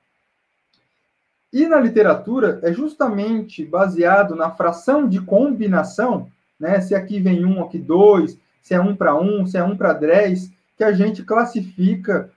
E na literatura, é justamente baseado na fração de combinação, né? Se aqui vem 1, aqui 2, se é 1 para 1, se é 1 para 10, que a gente classifica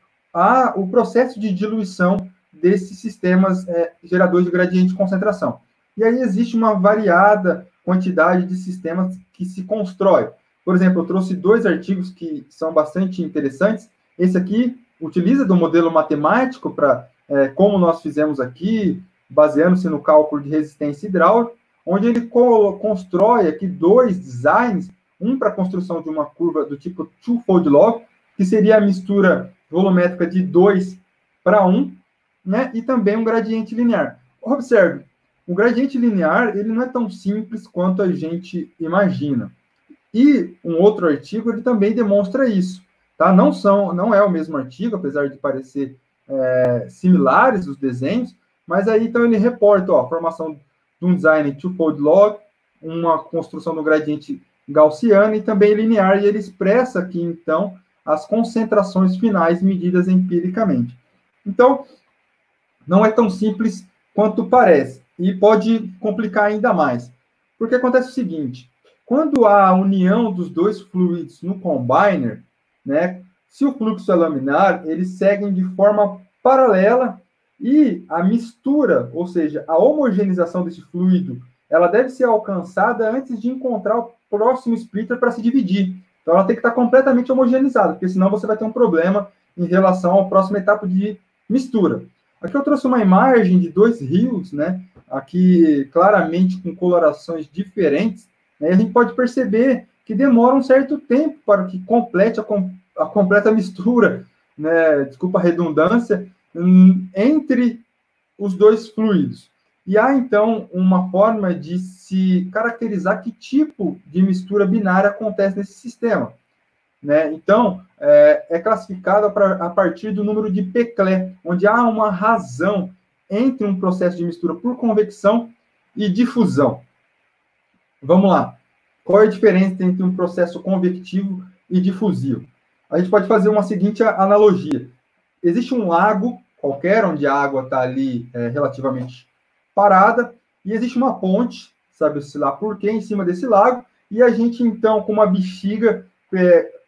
o processo de diluição desses sistemas geradores de gradiente de concentração. E aí existe uma variada quantidade de sistemas que se constrói. Por exemplo, eu trouxe 2 artigos que são bastante interessantes. Esse aqui utiliza do modelo matemático para, como nós fizemos aqui, baseando-se no cálculo de resistência hidráulica, onde ele constrói aqui 2 designs, um para a construção de uma curva do tipo two-fold log, que seria a mistura volumétrica de 2 para 1, né? E também um gradiente linear. Observe, o gradiente linear ele não é tão simples quanto a gente imagina. E um outro artigo ele também demonstra isso. Tá? Não é o mesmo artigo, apesar de parecer similares os desenhos, mas aí então ele reporta a formação de um design two-fold log, uma construção do gradiente gaussiano e também linear, e ele expressa aqui então as concentrações finais medidas empiricamente. Então, não é tão simples quanto parece, e pode complicar ainda mais. Porque acontece o seguinte, quando há a união dos 2 fluidos no combiner, né, se o fluxo é laminar, eles seguem de forma paralela e a mistura, ou seja, a homogeneização desse fluido, ela deve ser alcançada antes de encontrar o próximo splitter para se dividir. Então, ela tem que estar completamente homogeneizada, porque senão você vai ter um problema em relação à próxima etapa de mistura. Aqui eu trouxe uma imagem de 2 rios, né? Aqui claramente com colorações diferentes, né? A gente pode perceber que demora um certo tempo para que complete a completa mistura, né? Desculpa a redundância, entre os 2 fluidos. E há, então, uma forma de se caracterizar que tipo de mistura binária acontece nesse sistema. Né? Então, é classificado a partir do número de Peclet, onde há uma razão entre um processo de mistura por convecção e difusão. Vamos lá. Qual é a diferença entre um processo convectivo e difusivo? A gente pode fazer uma seguinte analogia. Existe um lago qualquer, onde a água está ali relativamente parada, e existe uma ponte, sabe-se lá por quê, em cima desse lago, e a gente, então, com uma bexiga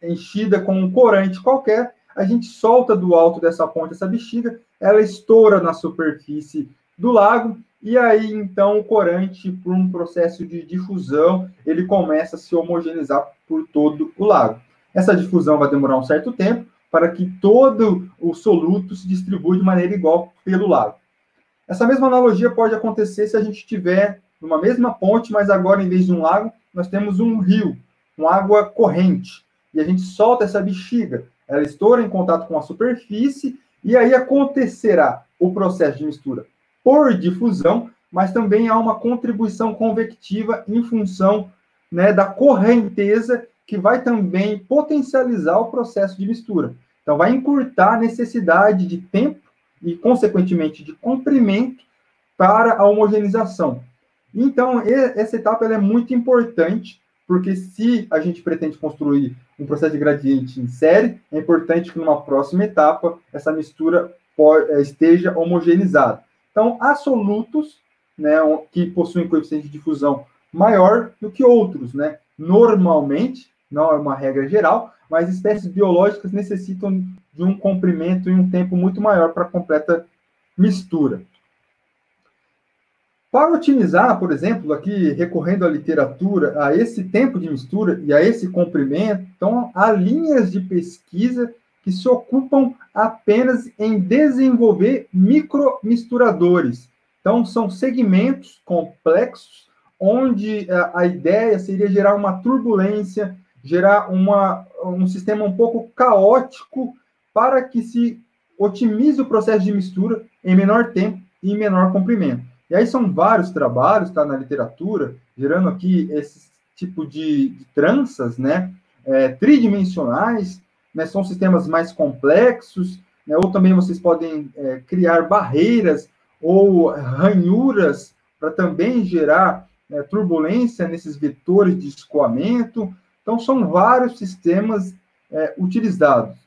enchida com um corante qualquer, a gente solta do alto dessa ponte essa bexiga, ela estoura na superfície do lago, e aí, então, o corante, por um processo de difusão, ele começa a se homogeneizar por todo o lago. Essa difusão vai demorar um certo tempo, para que todo o soluto se distribua de maneira igual pelo lago. Essa mesma analogia pode acontecer se a gente tiver numa mesma ponte, mas agora, em vez de um lago, nós temos um rio, com água corrente. E a gente solta essa bexiga, ela estoura em contato com a superfície, e aí acontecerá o processo de mistura por difusão, mas também há uma contribuição convectiva em função, né, da correnteza, que vai também potencializar o processo de mistura. Então, vai encurtar a necessidade de tempo e, consequentemente, de comprimento para a homogeneização. Então, essa etapa ela é muito importante porque se a gente pretende construir um processo de gradiente em série, é importante que numa próxima etapa essa mistura esteja homogeneizada. Então, há solutos, né, que possuem coeficiente de difusão maior do que outros, né? Normalmente, não é uma regra geral, mas espécies biológicas necessitam de um comprimento e um tempo muito maior para completa mistura. Para otimizar, por exemplo, aqui recorrendo à literatura, a esse tempo de mistura e a esse comprimento, então há linhas de pesquisa que se ocupam apenas em desenvolver micromisturadores. Então, são segmentos complexos onde a ideia seria gerar uma turbulência, gerar um sistema um pouco caótico para que se otimize o processo de mistura em menor tempo e em menor comprimento. E aí são vários trabalhos, tá, na literatura, gerando aqui esse tipo de tranças, né, tridimensionais, né, são sistemas mais complexos, né, ou também vocês podem criar barreiras ou ranhuras para também gerar turbulência nesses vetores de escoamento. Então, são vários sistemas utilizados.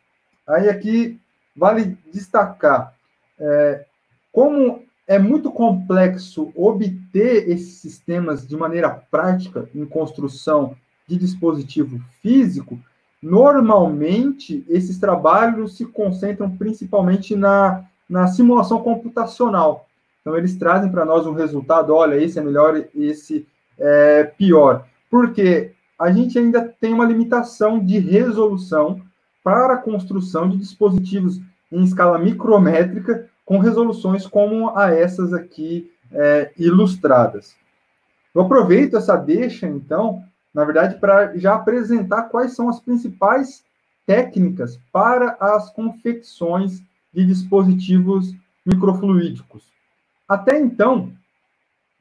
Aí aqui vale destacar como é muito complexo obter esses sistemas de maneira prática em construção de dispositivo físico. Normalmente, esses trabalhos se concentram principalmente na simulação computacional. Então, eles trazem para nós um resultado, olha, esse é melhor, esse é pior. Porque a gente ainda tem uma limitação de resolução para a construção de dispositivos em escala micrométrica, com resoluções como a essas aqui ilustradas. Eu aproveito essa deixa, então, na verdade, para já apresentar quais são as principais técnicas para as confecções de dispositivos microfluídicos. Até então,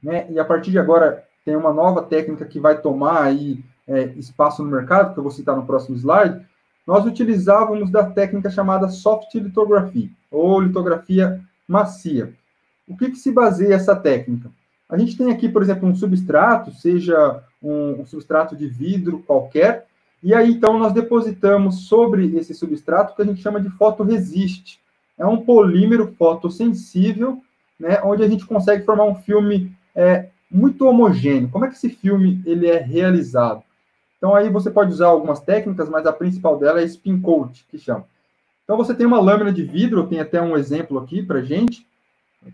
né, e a partir de agora tem uma nova técnica que vai tomar aí espaço no mercado, que eu vou citar no próximo slide, nós utilizávamos da técnica chamada soft lithography, ou litografia macia. O que se baseia essa técnica? A gente tem aqui, por exemplo, um substrato, seja um substrato de vidro qualquer, e aí, então, nós depositamos sobre esse substrato o que a gente chama de fotoresist. É um polímero fotossensível, né, onde a gente consegue formar um filme muito homogêneo. Como é que esse filme ele é realizado? Então, aí você pode usar algumas técnicas, mas a principal dela é spin coat, que chama. Então, você tem uma lâmina de vidro, eu tenho até um exemplo aqui para gente.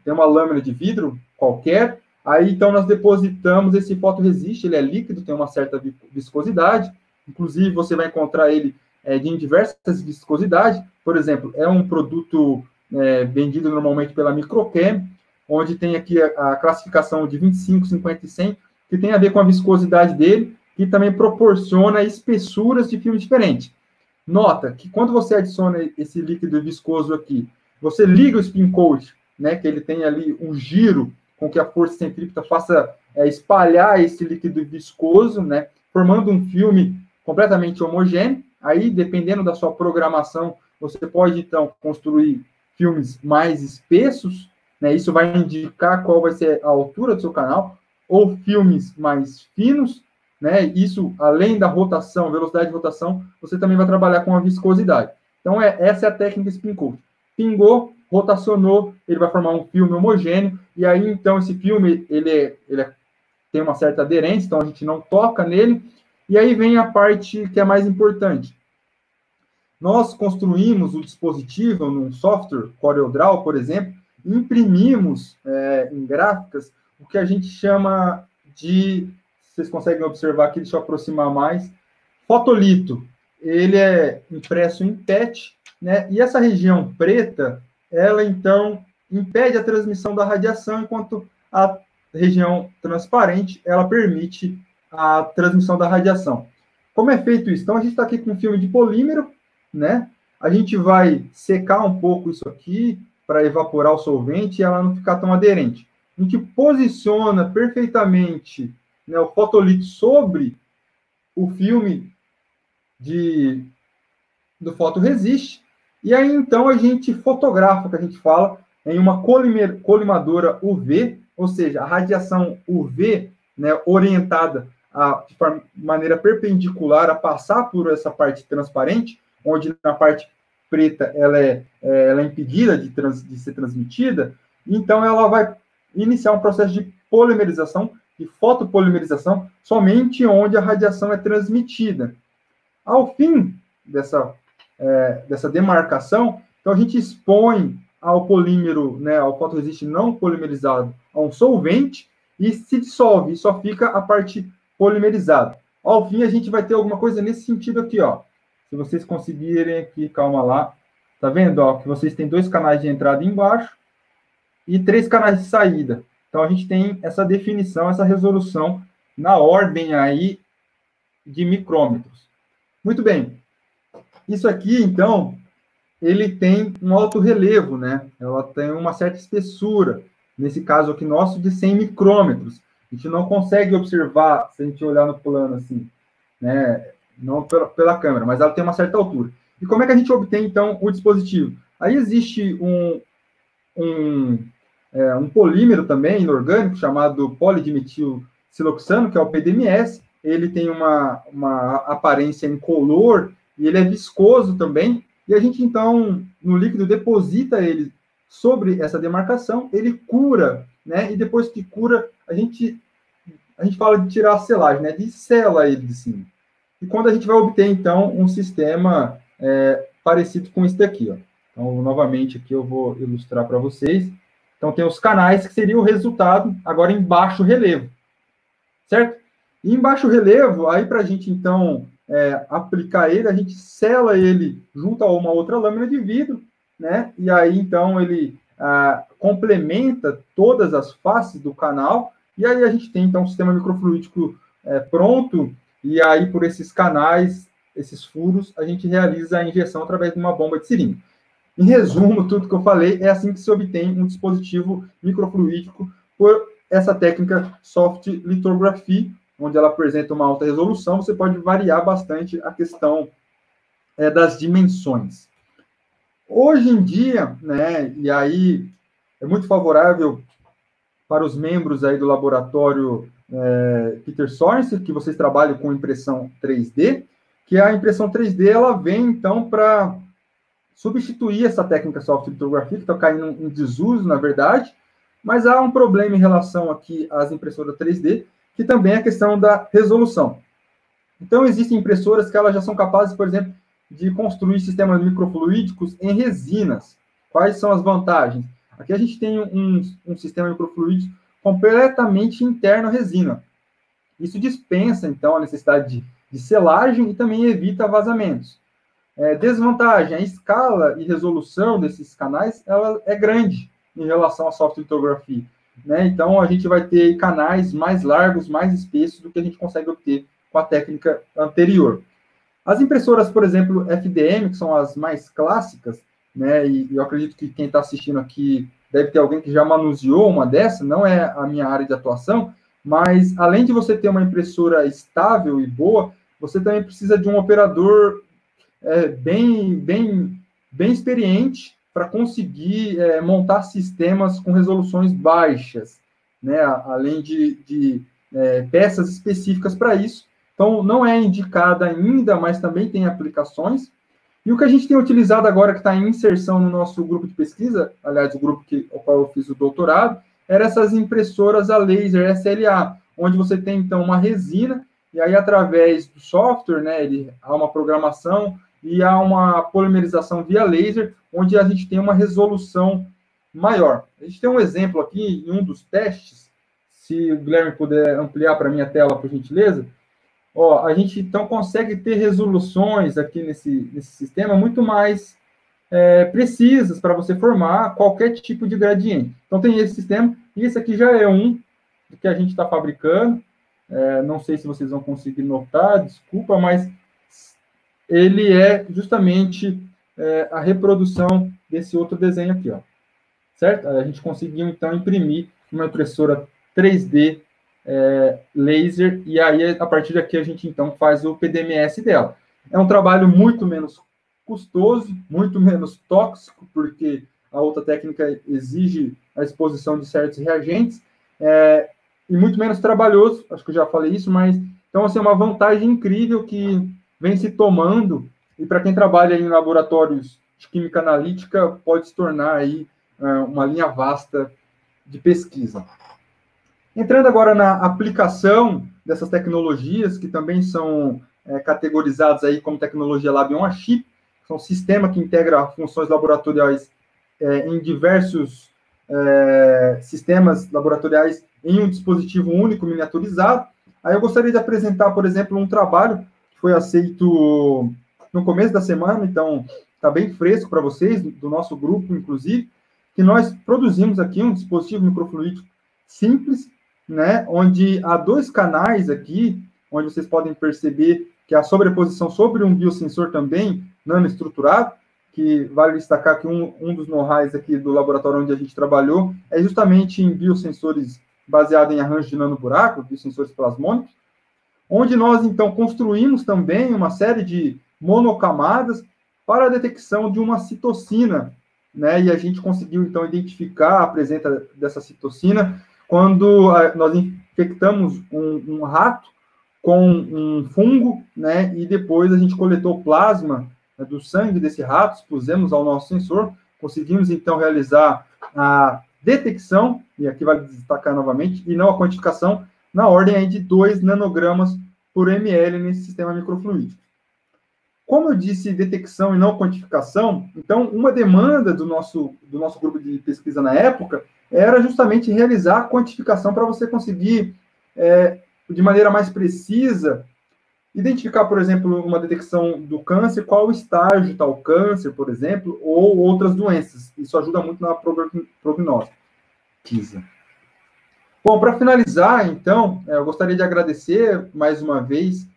Tem uma lâmina de vidro qualquer. Aí, então, nós depositamos esse fotoresist, ele é líquido, tem uma certa viscosidade. Inclusive, você vai encontrar ele de diversas viscosidades. Por exemplo, é um produto vendido normalmente pela Microchem, onde tem aqui a classificação de 25, 50 e 100, que tem a ver com a viscosidade dele, que também proporciona espessuras de filme diferentes. Nota que quando você adiciona esse líquido viscoso aqui, você liga o spin coat, né, que ele tem ali um giro com que a força centrípeta faça espalhar esse líquido viscoso, né, formando um filme completamente homogêneo. Aí, dependendo da sua programação, você pode, então, construir filmes mais espessos, né, isso vai indicar qual vai ser a altura do seu canal, ou filmes mais finos, né, isso, além da rotação, velocidade de rotação, você também vai trabalhar com a viscosidade. Então, essa é a técnica spin coat. Pingou, rotacionou, ele vai formar um filme homogêneo, e aí, então, esse filme, ele tem uma certa aderência, então a gente não toca nele, e aí vem a parte que é mais importante. Nós construímos o dispositivo num software, CorelDRAW, por exemplo, e imprimimos em gráficas o que a gente chama de, vocês conseguem observar aqui, deixa eu aproximar mais, fotolito. Ele é impresso em PET, né? E essa região preta, ela, então, impede a transmissão da radiação, enquanto a região transparente, ela permite a transmissão da radiação. Como é feito isso? Então, a gente está aqui com um filme de polímero, né? A gente vai secar um pouco isso aqui para evaporar o solvente e ela não ficar tão aderente. A gente posiciona perfeitamente, né, o fotolito sobre o filme do fotoresist, e aí, então, a gente fotografa, que a gente fala, em uma colimadora UV, ou seja, a radiação UV, né, orientada de maneira perpendicular a passar por essa parte transparente, onde na parte preta ela é impedida de ser transmitida, então ela vai iniciar um processo de polimerização, de fotopolimerização, somente onde a radiação é transmitida. Ao fim dessa demarcação, então a gente expõe ao polímero, né, ao fotoresiste não polimerizado, a um solvente, e se dissolve, e só fica a parte polimerizada. Ao fim, a gente vai ter alguma coisa nesse sentido aqui, ó. Se vocês conseguirem aqui, calma lá, tá vendo, ó, que vocês têm 2 canais de entrada embaixo e 3 canais de saída. Então, a gente tem essa definição, essa resolução na ordem aí de micrômetros. Muito bem. Isso aqui, então, ele tem um alto relevo, né? Ela tem uma certa espessura, nesse caso aqui nosso, de 100 micrômetros. A gente não consegue observar, se a gente olhar no plano assim, né? Não pela câmera, mas ela tem uma certa altura. E como é que a gente obtém, então, o dispositivo? Aí existe um polímero também inorgânico, chamado polidimetilsiloxano, que é o PDMS. Ele tem uma aparência incolor e ele é viscoso também. E a gente, então, no líquido, deposita ele sobre essa demarcação, ele cura, né? E depois que cura, a gente fala de tirar a selagem, né? De sela ele de cima. E quando a gente vai obter, então, um sistema parecido com esse daqui, ó. Então, novamente, aqui eu vou ilustrar para vocês. Então, tem os canais, que seria o resultado, agora em baixo relevo, certo? E em baixo relevo, aí para a gente, então, aplicar ele, a gente sela ele junto a uma outra lâmina de vidro, né? E aí, então, ele complementa todas as faces do canal, e aí a gente tem, então, um sistema microfluídico pronto, e aí, por esses canais, esses furos, a gente realiza a injeção através de uma bomba de seringa. Em resumo, tudo que eu falei, é assim que se obtém um dispositivo microfluídico por essa técnica soft lithography, onde ela apresenta uma alta resolução. Você pode variar bastante a questão das dimensões. Hoje em dia, né, e aí é muito favorável para os membros aí do laboratório Peter Sorensen, que vocês trabalham com impressão 3D, que a impressão 3D ela vem, então, para substituir essa técnica soft lithography, que está caindo em desuso, na verdade, mas há um problema em relação aqui às impressoras 3D, que também é a questão da resolução. Então, existem impressoras que elas já são capazes, por exemplo, de construir sistemas microfluídicos em resinas. Quais são as vantagens? Aqui a gente tem um sistema microfluídico completamente interno à resina. Isso dispensa, então, a necessidade de selagem e também evita vazamentos. Desvantagem, a escala e resolução desses canais ela é grande em relação à soft lithography, né? Então, a gente vai ter canais mais largos, mais espessos do que a gente consegue obter com a técnica anterior. As impressoras, por exemplo, FDM, que são as mais clássicas, né? E eu acredito que quem está assistindo aqui deve ter alguém que já manuseou uma dessa, não é a minha área de atuação, mas além de você ter uma impressora estável e boa, você também precisa de um operador bem experiente para conseguir montar sistemas com resoluções baixas, né? Além de peças específicas para isso. Então, não é indicada ainda, mas também tem aplicações. E o que a gente tem utilizado agora, que está em inserção no nosso grupo de pesquisa, aliás, o grupo ao qual eu fiz o doutorado, eram essas impressoras a laser SLA, onde você tem, então, uma resina, e aí, através do software, né, há uma programação e há uma polimerização via laser, onde a gente tem uma resolução maior. A gente tem um exemplo aqui, em um dos testes, se o Guilherme puder ampliar para mim a tela, por gentileza. Ó, a gente, então, consegue ter resoluções aqui nesse sistema muito mais precisas para você formar qualquer tipo de gradiente. Então, tem esse sistema, e esse aqui já é um que a gente está fabricando. Não sei se vocês vão conseguir notar, desculpa, mas ele é justamente a reprodução desse outro desenho aqui, ó. Certo? A gente conseguiu, então, imprimir uma impressora 3D laser, e aí, a partir daqui, a gente, então, faz o PDMS dela. É um trabalho muito menos custoso, muito menos tóxico, porque a outra técnica exige a exposição de certos reagentes, e muito menos trabalhoso, acho que eu já falei isso, mas Então, assim, é uma vantagem incrível que vem se tomando, e para quem trabalha em laboratórios de química analítica, pode se tornar aí uma linha vasta de pesquisa. Entrando agora na aplicação dessas tecnologias, que também são categorizadas aí como tecnologia Lab on a Chip, são um sistema que integra funções laboratoriais em diversos sistemas laboratoriais em um dispositivo único miniaturizado. Aí eu gostaria de apresentar, por exemplo, um trabalho que foi aceito no começo da semana, então está bem fresco para vocês, do nosso grupo, inclusive, que nós produzimos aqui um dispositivo microfluídico simples, né, onde há 2 canais aqui, onde vocês podem perceber que a sobreposição sobre um biosensor também nanoestruturado, que vale destacar que um dos know-hows aqui do laboratório onde a gente trabalhou é justamente em biosensores baseado em arranjo de nanoburaco, biosensores plasmônicos, onde nós, então, construímos também uma série de monocamadas para a detecção de uma citocina, né? E a gente conseguiu, então, identificar a presença dessa citocina quando nós infectamos um rato com um fungo, né? E depois a gente coletou plasma, né, do sangue desse rato, expusemos ao nosso sensor, conseguimos, então, realizar a detecção, e aqui vale destacar novamente, e não a quantificação, na ordem aí de 2 nanogramas por ml nesse sistema microfluídico. Como eu disse, detecção e não quantificação, então uma demanda do nosso grupo de pesquisa na época era justamente realizar a quantificação para você conseguir, de maneira mais precisa, identificar, por exemplo, uma detecção do câncer, qual estágio está o câncer, por exemplo, ou outras doenças. Isso ajuda muito na prognóstica. Bom, para finalizar, então, eu gostaria de agradecer mais uma vez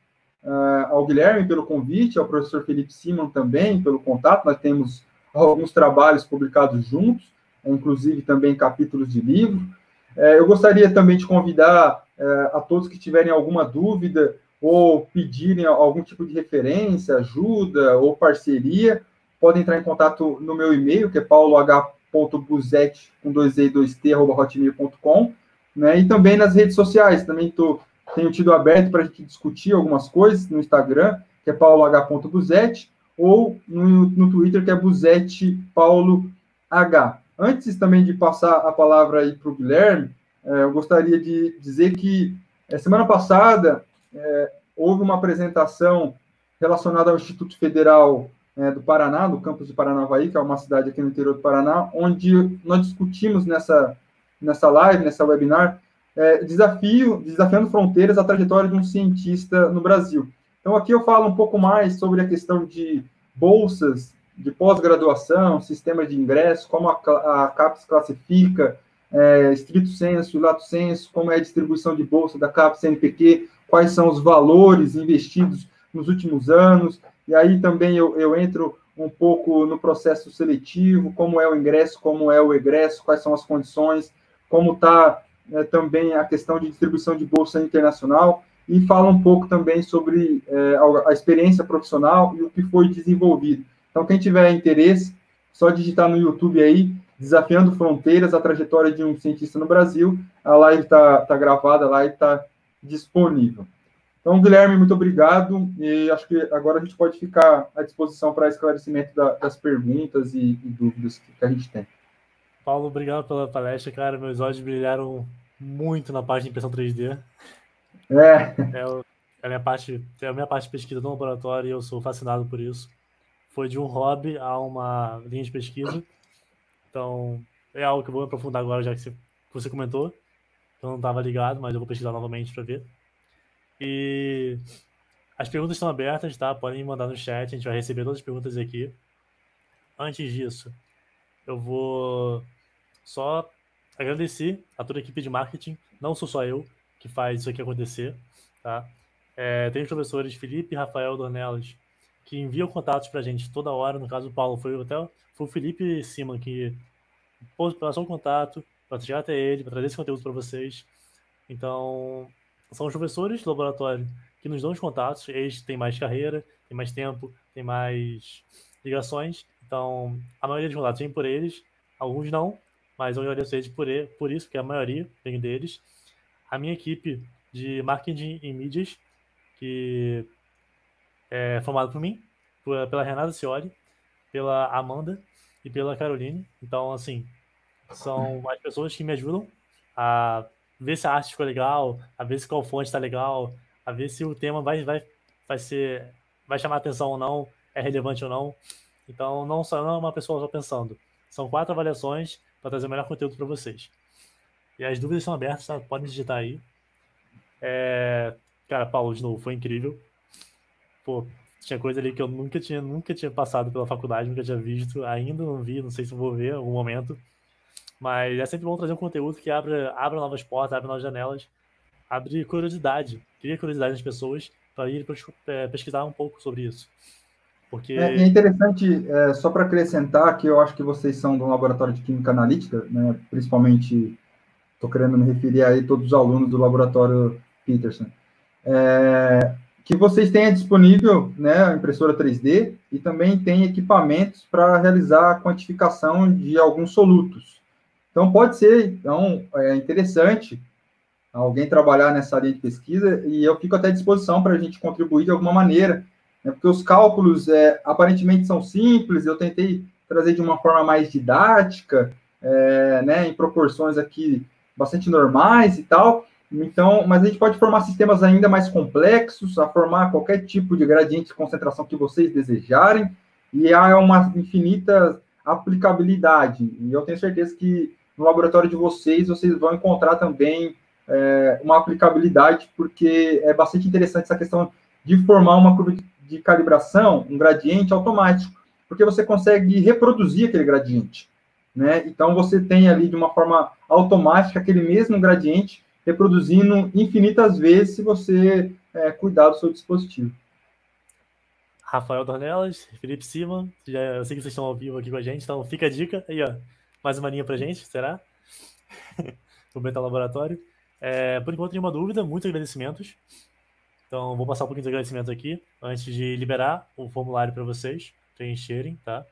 ao Guilherme pelo convite, ao professor Felipe Simon também pelo contato. Nós temos alguns trabalhos publicados juntos, inclusive também capítulos de livro. Eu gostaria também de convidar a todos que tiverem alguma dúvida ou pedirem algum tipo de referência, ajuda ou parceria, podem entrar em contato no meu e-mail, que é pauloh.buzet, com 2e e 2t, @hotmail.com, né? E também nas redes sociais, também tenho tido aberto para a gente discutir algumas coisas no Instagram, que é pauloh.buzet, ou no Twitter, que é buzetpauloh. Antes também de passar a palavra aí para o Guilherme, eu gostaria de dizer que semana passada houve uma apresentação relacionada ao Instituto Federal do Paraná, do campus de Paranavaí, que é uma cidade aqui no interior do Paraná, onde nós discutimos nessa live, nessa webinar, desafiando fronteiras, a trajetória de um cientista no Brasil. Então, aqui eu falo um pouco mais sobre a questão de bolsas de pós-graduação, sistema de ingresso, como a CAPES classifica, estrito sensu, lato sensu, como é a distribuição de bolsa da CAPES CNPq, quais são os valores investidos nos últimos anos, e aí também eu entro um pouco no processo seletivo, como é o ingresso, como é o egresso, quais são as condições, como está também a questão de distribuição de bolsa internacional, e fala um pouco também sobre a experiência profissional e o que foi desenvolvido. Então, quem tiver interesse, só digitar no YouTube aí, Desafiando Fronteiras, a trajetória de um cientista no Brasil, a live está gravada lá e está disponível. Então, Guilherme, muito obrigado, e acho que agora a gente pode ficar à disposição para esclarecimento das perguntas e dúvidas que a gente tem. Paulo, obrigado pela palestra, cara. Meus olhos brilharam muito na parte de impressão 3D. É a minha parte de pesquisa no laboratório e eu sou fascinado por isso. Foi de um hobby a uma linha de pesquisa. Então, é algo que eu vou aprofundar agora, já que você comentou. Eu não estava ligado, mas eu vou pesquisar novamente para ver. E as perguntas estão abertas, tá? Podem mandar no chat, a gente vai receber todas as perguntas aqui. Antes disso, eu vou só agradecer a toda a equipe de marketing. Não sou só eu que faz isso aqui acontecer, tá? Tem os professores Felipe e Rafael Dornelas, que enviam contatos pra gente toda hora. No caso do Paulo, foi o Felipe Simon que passou o contato para chegar até ele, para trazer esse conteúdo para vocês. Então, são os professores do laboratório que nos dão os contatos. Eles têm mais carreira, têm mais tempo, têm mais ligações. Então, a maioria dos contatos vem por eles, alguns não, mas eu agradeço eles por isso, porque a maioria vem deles. A minha equipe de marketing e mídias que é formado por mim, pela Renata Cioli, pela Amanda e pela Caroline. Então, assim, são as pessoas que me ajudam a ver se a arte ficou legal, a ver se qual fonte está legal, a ver se o tema vai chamar atenção ou não, é relevante ou não. Então, não é uma pessoa só pensando. São 4 avaliações para trazer o melhor conteúdo para vocês. E as dúvidas estão abertas, tá? Podem digitar aí. Cara, Paulo, de novo, foi incrível. Pô, tinha coisa ali que eu nunca tinha passado pela faculdade, nunca tinha visto, ainda não vi, não sei se vou ver em algum momento. Mas é sempre bom trazer um conteúdo que abra novas portas, abre novas janelas, abre curiosidade, cria curiosidade nas pessoas para ir pesquisar um pouco sobre isso. Porque... É interessante, só para acrescentar, que eu acho que vocês são do laboratório de Química Analítica, né, principalmente, estou querendo me referir aí a todos os alunos do laboratório Peterson, que vocês tenham disponível, né, a impressora 3D e também tem equipamentos para realizar a quantificação de alguns solutos. Então, pode ser interessante alguém trabalhar nessa linha de pesquisa e eu fico até à disposição para a gente contribuir de alguma maneira, né, porque os cálculos aparentemente são simples, eu tentei trazer de uma forma mais didática, né, em proporções aqui bastante normais e tal. Então, mas a gente pode formar sistemas ainda mais complexos, a formar qualquer tipo de gradiente de concentração que vocês desejarem, e há uma infinita aplicabilidade. E eu tenho certeza que no laboratório de vocês vão encontrar também uma aplicabilidade, porque é bastante interessante essa questão de formar uma curva de calibração, um gradiente automático, porque você consegue reproduzir aquele gradiente, né? Então, você tem ali, de uma forma automática, aquele mesmo gradiente reproduzindo infinitas vezes se você cuidar do seu dispositivo. Rafael Dornelas, Felipe Siman, eu sei que vocês estão ao vivo aqui com a gente, então fica a dica aí, ó, mais uma linha pra gente, será? Vou meter o laboratório. Por enquanto, nenhuma dúvida, muitos agradecimentos. Então, vou passar um pouquinho de agradecimento aqui, antes de liberar o formulário para vocês preencherem, tá?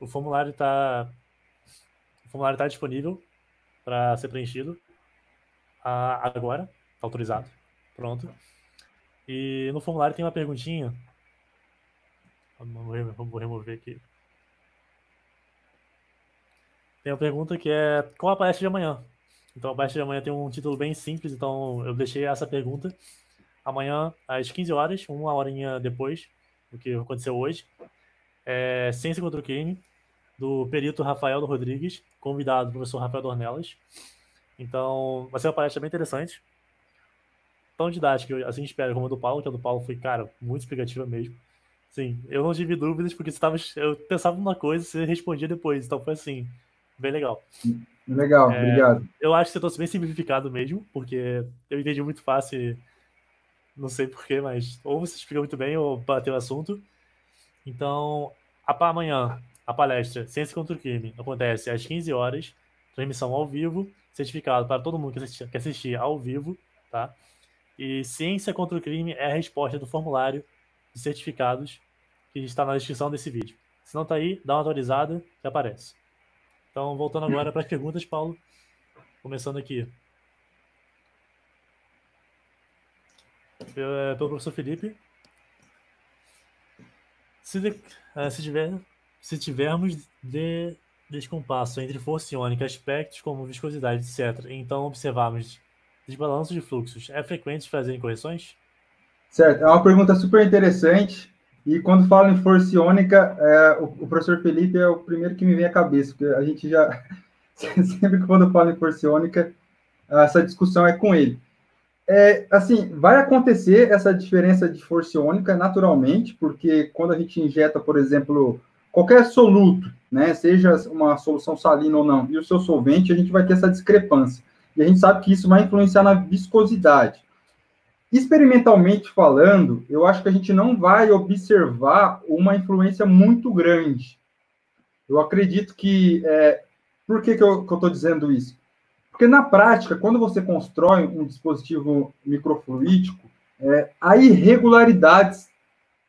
O formulário tá disponível para ser preenchido agora, tá autorizado, pronto. E no formulário tem uma perguntinha, vou remover aqui. Tem uma pergunta que é: qual a palestra de amanhã? Então, a palestra de amanhã tem um título bem simples, então eu deixei essa pergunta. Amanhã, às 15 horas, uma horinha depois do que aconteceu hoje, Ciência contra o Crime, do perito Rafael Rodrigues, convidado do professor Rafael Dornelas. Então, vai ser uma palestra bem interessante. Tão didática, assim espero, como a do Paulo, que a do Paulo foi, cara, muito explicativa mesmo. Sim, eu não tive dúvidas, porque eu pensava numa coisa e você respondia depois, então foi assim, bem legal. Legal, obrigado. Eu acho que você trouxe bem simplificado mesmo, porque eu entendi muito fácil e não sei porquê, mas ou você explica muito bem ou bateu o assunto. Então, amanhã, a palestra Ciência contra o Crime acontece às 15 horas, transmissão ao vivo, certificado para todo mundo que assistir ao vivo, tá? E Ciência contra o Crime é a resposta do formulário de certificados que está na descrição desse vídeo. Se não está aí, dá uma atualizada que aparece. Então, voltando agora para as perguntas, Paulo. Começando aqui. Pelo professor Felipe. Se tivermos descompasso entre força iônica, aspectos como viscosidade, etc., então observarmos desbalanço de fluxos, é frequente fazerem correções? Certo, é uma pergunta super interessante. E quando falo em força iônica, o professor Felipe é o primeiro que me vem à cabeça, porque a gente já, sempre que quando falo em força iônica, essa discussão é com ele. Assim, vai acontecer essa diferença de força iônica naturalmente, porque quando a gente injeta, por exemplo, qualquer soluto, né, seja uma solução salina ou não, e o seu solvente, a gente vai ter essa discrepância. E a gente sabe que isso vai influenciar na viscosidade. Experimentalmente falando, eu acho que a gente não vai observar uma influência muito grande. Eu acredito que... por que eu estou dizendo isso? Porque, na prática, quando você constrói um dispositivo microfluídico, há irregularidades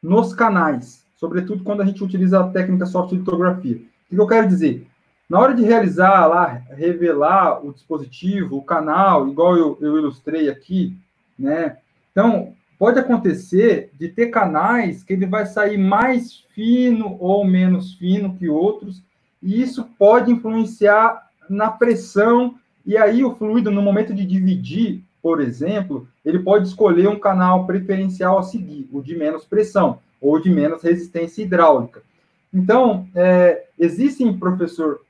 nos canais, sobretudo quando a gente utiliza a técnica soft litografia. O que eu quero dizer? Na hora de revelar o dispositivo, o canal, igual eu ilustrei aqui, né? Então, pode acontecer de ter canais que ele vai sair mais fino ou menos fino que outros, e isso pode influenciar na pressão, e aí o fluido, no momento de dividir, por exemplo, ele pode escolher um canal preferencial a seguir, o de menos pressão, ou de menos resistência hidráulica. Então, existem, professor,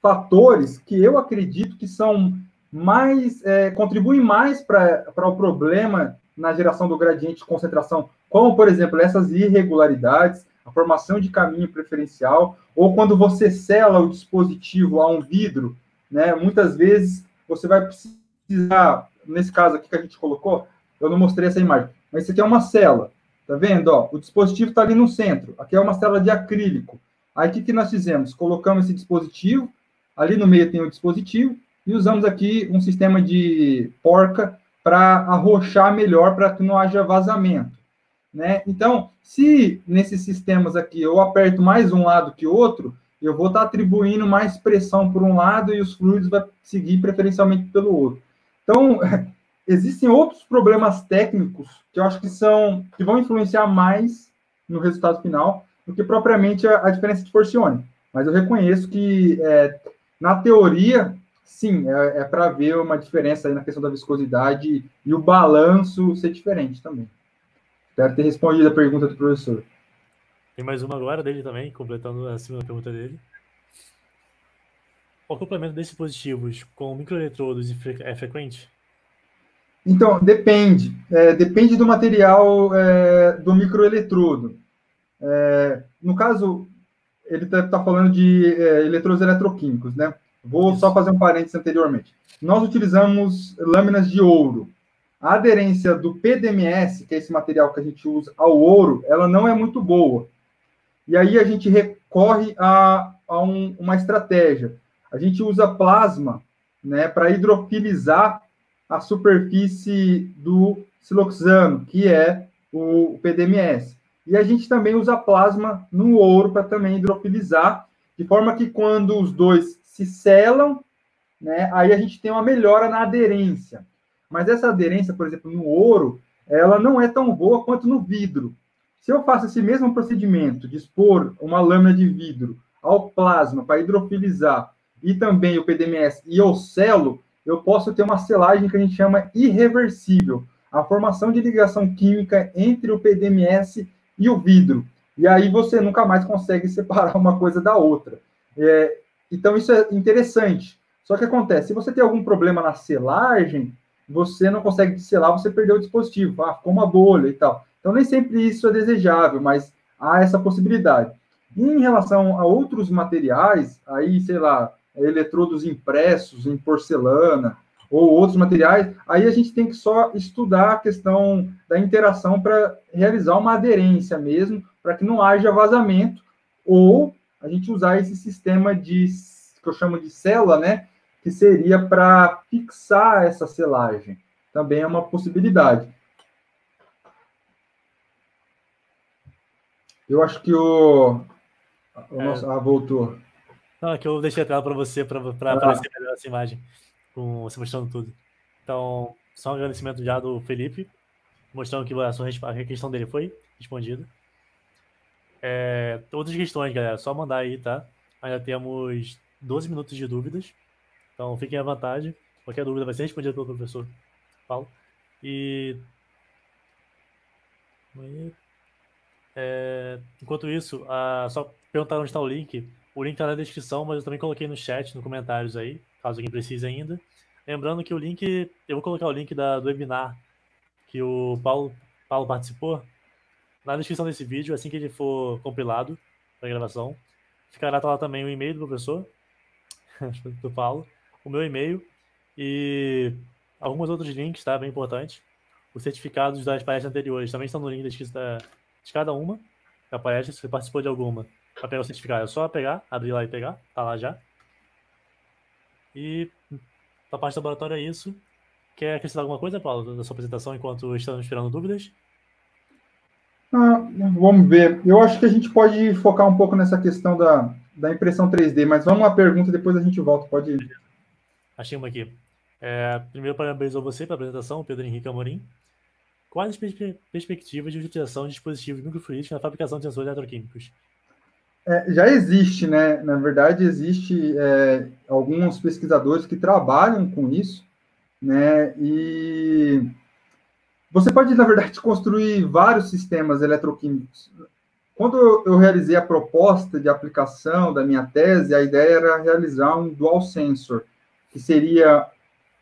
fatores que eu acredito que são mais, contribuem mais para o problema na geração do gradiente de concentração, como, por exemplo, essas irregularidades, a formação de caminho preferencial, ou quando você sela o dispositivo a um vidro, né, muitas vezes você vai precisar, nesse caso aqui que a gente colocou, eu não mostrei essa imagem, mas isso aqui é uma cela, tá vendo? Ó, o dispositivo está ali no centro, aqui é uma cela de acrílico. Aí o que nós fizemos? Colocamos esse dispositivo, ali no meio tem o dispositivo, e usamos aqui um sistema de porca para arrochar melhor, para que não haja vazamento, né? Então, se nesses sistemas aqui eu aperto mais um lado que outro, eu vou estar atribuindo mais pressão por um lado e os fluidos vão seguir preferencialmente pelo outro. Então, existem outros problemas técnicos que eu acho que vão influenciar mais no resultado final do que propriamente a diferença de Forcione. Mas eu reconheço que, na teoria, sim, para ver uma diferença aí na questão da viscosidade e o balanço ser diferente também. Espero ter respondido a pergunta do professor. Tem mais uma agora dele também, completando a segunda pergunta dele. O acoplamento desses dispositivos com microeletrodos é frequente? Então, depende. Depende do material do microeletrodo. No caso, ele está falando de eletrodos eletroquímicos, né? Vou só fazer um parênteses anteriormente. Nós utilizamos lâminas de ouro. A aderência do PDMS, que é esse material que a gente usa ao ouro, ela não é muito boa. E aí a gente recorre a uma estratégia. A gente usa plasma, né, para hidrofilizar a superfície do siloxano, que é o PDMS. E a gente também usa plasma no ouro para também hidrofilizar, de forma que quando os dois se selam, né, aí a gente tem uma melhora na aderência. Mas essa aderência, por exemplo, no ouro, ela não é tão boa quanto no vidro. Se eu faço esse mesmo procedimento de expor uma lâmina de vidro ao plasma para hidrofilizar e também o PDMS e eu selo, eu posso ter uma selagem que a gente chama irreversível, a formação de ligação química entre o PDMS e o vidro. E aí você nunca mais consegue separar uma coisa da outra. Então isso é interessante. Só que acontece, se você tem algum problema na selagem, você não consegue selar, você perdeu o dispositivo, ficou uma bolha e tal. Então, nem sempre isso é desejável, mas há essa possibilidade. E em relação a outros materiais, aí, sei lá, eletrodos impressos em porcelana ou outros materiais, aí a gente tem que só estudar a questão da interação para realizar uma aderência mesmo, para que não haja vazamento, ou a gente usar esse sistema que eu chamo de célula, né, que seria para fixar essa selagem. Também é uma possibilidade. Eu acho que o nosso... voltou. Não, é que eu deixei a tela para você, para aparecer melhor essa imagem, com você mostrando tudo. Então, só um agradecimento já do Felipe, mostrando que a questão dele foi respondida. Outras questões, galera, só mandar aí, tá? Ainda temos 12 minutos de dúvidas, então fiquem à vontade. Qualquer dúvida vai ser respondida pelo professor Paulo. Enquanto isso, só perguntar onde está o link. O link está na descrição, mas eu também coloquei no chat, nos comentários aí, caso alguém precise ainda. Lembrando que o link, eu vou colocar o link do webinar que o Paulo participou na descrição desse vídeo, assim que ele for compilado para gravação. Ficará lá também o e-mail do professor, do Paulo, o meu e-mail e alguns outros links, tá? Bem importante. Os certificados das palestras anteriores também estão no link da descrição de cada uma da palestra. Se você participou de alguma, para pegar o certificado, é só pegar, abrir lá e pegar, tá lá já. E da parte do laboratório é isso. Quer acrescentar alguma coisa, Paulo, da sua apresentação enquanto estamos esperando dúvidas? Vamos ver. Eu acho que a gente pode focar um pouco nessa questão da impressão 3D, mas vamos uma pergunta, depois a gente volta. Pode ir. Achei uma aqui. Primeiro, parabenizo a você pela apresentação, Pedro Henrique Amorim. quais as perspectivas de utilização de dispositivos microfluídicos na fabricação de sensores eletroquímicos? Já existe, né? Na verdade, existe alguns pesquisadores que trabalham com isso, né? E você pode, na verdade, construir vários sistemas eletroquímicos. Quando eu realizei a proposta de aplicação da minha tese, a ideia era realizar um dual sensor, que seria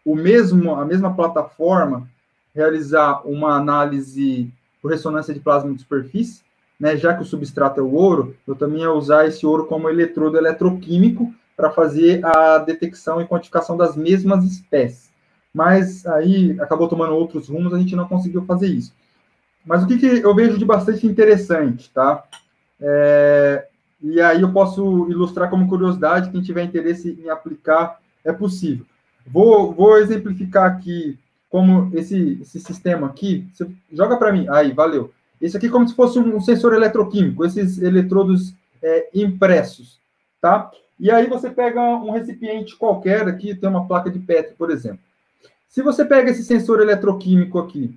a mesma plataforma, realizar uma análise por ressonância de plasma de superfície, né, já que o substrato é o ouro, eu também ia usar esse ouro como eletrodo eletroquímico para fazer a detecção e quantificação das mesmas espécies. Mas aí acabou tomando outros rumos, a gente não conseguiu fazer isso. Mas o que eu vejo de bastante interessante, tá? E aí eu posso ilustrar como curiosidade, quem tiver interesse em aplicar, é possível. Vou exemplificar aqui como esse sistema aqui. Você joga para mim. Aí, valeu. Esse aqui é como se fosse um sensor eletroquímico, esses eletrodos impressos, tá? E aí você pega um recipiente qualquer aqui, tem uma placa de Petri, por exemplo. Se você pega esse sensor eletroquímico aqui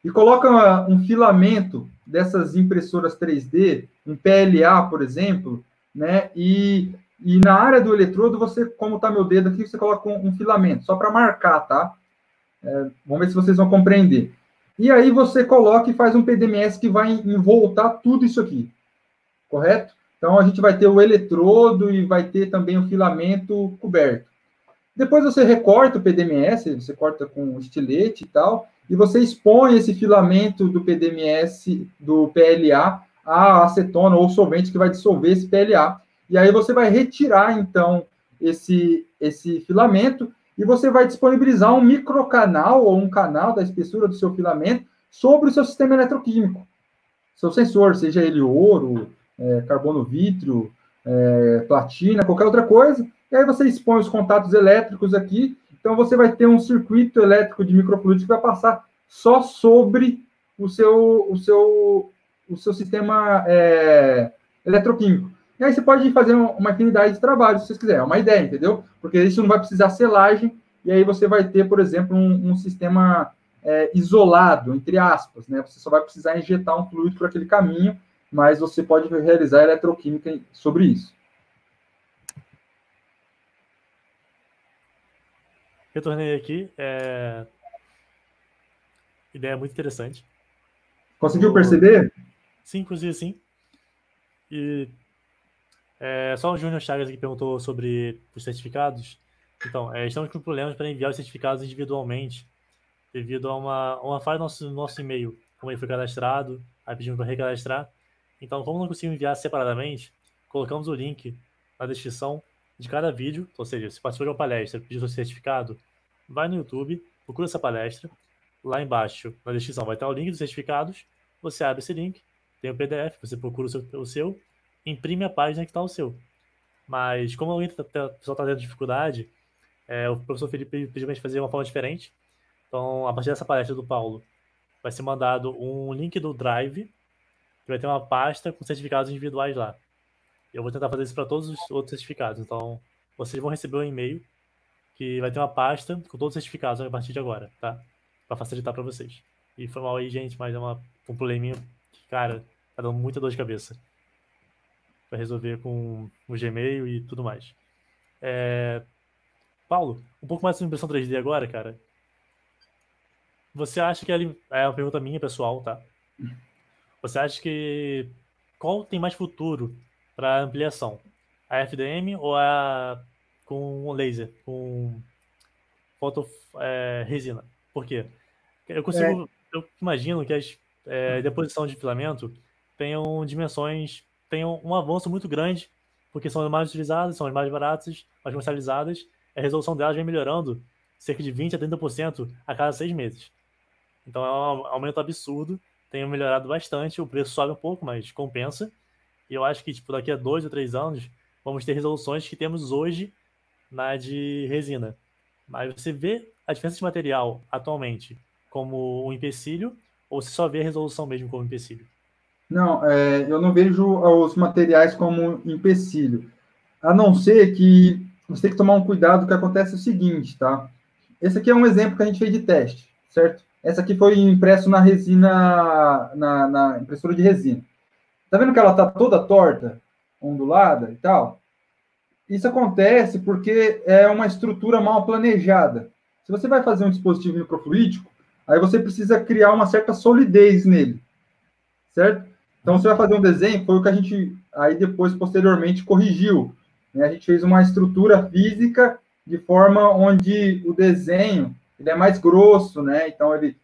e coloca um filamento dessas impressoras 3D, um PLA, por exemplo, né? E na área do eletrodo, você, como está meu dedo aqui, você coloca um filamento, só para marcar, tá? Vamos ver se vocês vão compreender. E aí você coloca e faz um PDMS que vai envoltar tudo isso aqui, correto? Então, a gente vai ter o eletrodo e vai ter também o filamento coberto. Depois você recorta o PDMS, você corta com estilete e tal, e você expõe esse filamento do PDMS, do PLA, a acetona ou solvente que vai dissolver esse PLA. E aí você vai retirar, então, esse filamento e você vai disponibilizar um microcanal ou um canal da espessura do seu filamento sobre o seu sistema eletroquímico. Seu sensor, seja ele ouro, carbono vítreo, platina, qualquer outra coisa. E aí você expõe os contatos elétricos aqui. Então você vai ter um circuito elétrico de microfluidos que vai passar só sobre o seu sistema eletroquímico. E aí você pode fazer uma infinidade de trabalhos, se você quiser. É uma ideia, entendeu? Porque isso não vai precisar selagem, e aí você vai ter, por exemplo, um sistema isolado, entre aspas, né? Você só vai precisar injetar um fluido por aquele caminho, mas você pode realizar eletroquímica sobre isso. Retornei aqui. Ideia muito interessante. Conseguiu perceber? Sim, inclusive sim. E só o Júnior Chagas aqui perguntou sobre os certificados. Então, estamos com problemas para enviar os certificados individualmente, devido a uma falha no nosso e-mail. Como ele foi cadastrado, aí pedimos para recadastrar. Então, como não conseguimos enviar separadamente, colocamos o link na descrição de cada vídeo. Ou seja, se participou de uma palestra e pediu seu certificado, vai no YouTube, procura essa palestra. Lá embaixo, na descrição, vai estar o link dos certificados. Você abre esse link, tem o PDF, você procura o seu, imprime a página que está o seu. Mas como o pessoal está tendo dificuldade, o professor Felipe pediu para fazer uma forma diferente. Então, a partir dessa palestra do Paulo, vai ser mandado um link do Drive, que vai ter uma pasta com certificados individuais lá. Eu vou tentar fazer isso para todos os outros certificados. Então, vocês vão receber um e-mail que vai ter uma pasta com todos os certificados a partir de agora, tá? Para facilitar para vocês. E foi mal aí, gente, mas um probleminha que, cara, tá dando muita dor de cabeça para resolver com o Gmail e tudo mais. Paulo, um pouco mais sobre impressão 3D agora, cara. Você acha que é uma pergunta minha, pessoal, tá? Você acha que qual tem mais futuro para ampliação? A FDM ou a com laser, com foto resina? Por quê? Eu imagino que as deposição de filamento tenham um avanço muito grande, porque são as mais utilizadas, são as mais baratas, mais comercializadas. A resolução delas vem melhorando cerca de 20% a 30% a cada 6 meses. Então é um aumento absurdo, tem melhorado bastante, o preço sobe um pouco, mas compensa. E eu acho que daqui a 2 ou 3 anos vamos ter resoluções que temos hoje na de resina. Mas você vê a diferença de material atualmente como um empecilho, ou você só vê a resolução mesmo como empecilho? Não, eu não vejo os materiais como empecilho. A não ser que você tem que tomar um cuidado, que acontece o seguinte, tá? Esse aqui é um exemplo que a gente fez de teste, certo? essa aqui foi impresso na resina, na impressora de resina. Tá vendo que ela tá toda torta, ondulada e tal? Isso acontece porque é uma estrutura mal planejada. Se você vai fazer um dispositivo microfluídico, aí você precisa criar uma certa solidez nele, certo? Então, você vai fazer um desenho, foi o que a gente, aí depois, posteriormente, corrigiu. Né? A gente fez uma estrutura física de forma onde o desenho ele é mais grosso, né? Então, ele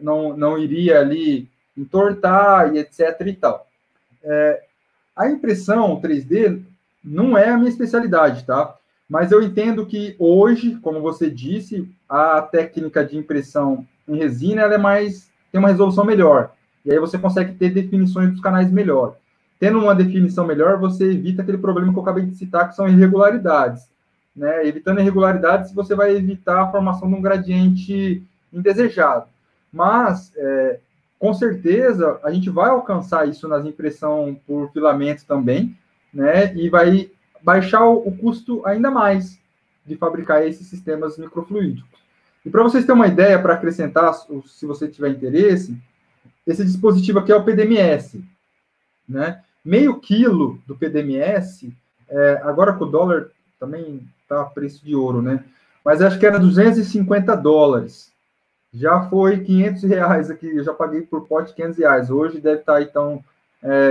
não iria ali entortar e etc. e tal. A impressão 3D não é a minha especialidade, tá? Mas eu entendo que hoje, como você disse, a técnica de impressão em resina ela tem uma resolução melhor. E aí você consegue ter definições dos canais melhor. Tendo uma definição melhor, você evita aquele problema que eu acabei de citar, que são irregularidades. Né? Evitando irregularidades, você vai evitar a formação de um gradiente indesejado. Mas, com certeza, a gente vai alcançar isso nas impressão por filamentos também, né? E vai baixar o custo ainda mais de fabricar esses sistemas microfluídicos. E para vocês terem uma ideia, para acrescentar, se você tiver interesse, esse dispositivo aqui é o PDMS, né? Meio quilo do PDMS, agora com o dólar também está a preço de ouro, né? Mas acho que era $250. Já foi R$ 500 aqui, eu já paguei por pote R$ 500. Hoje deve estar, então,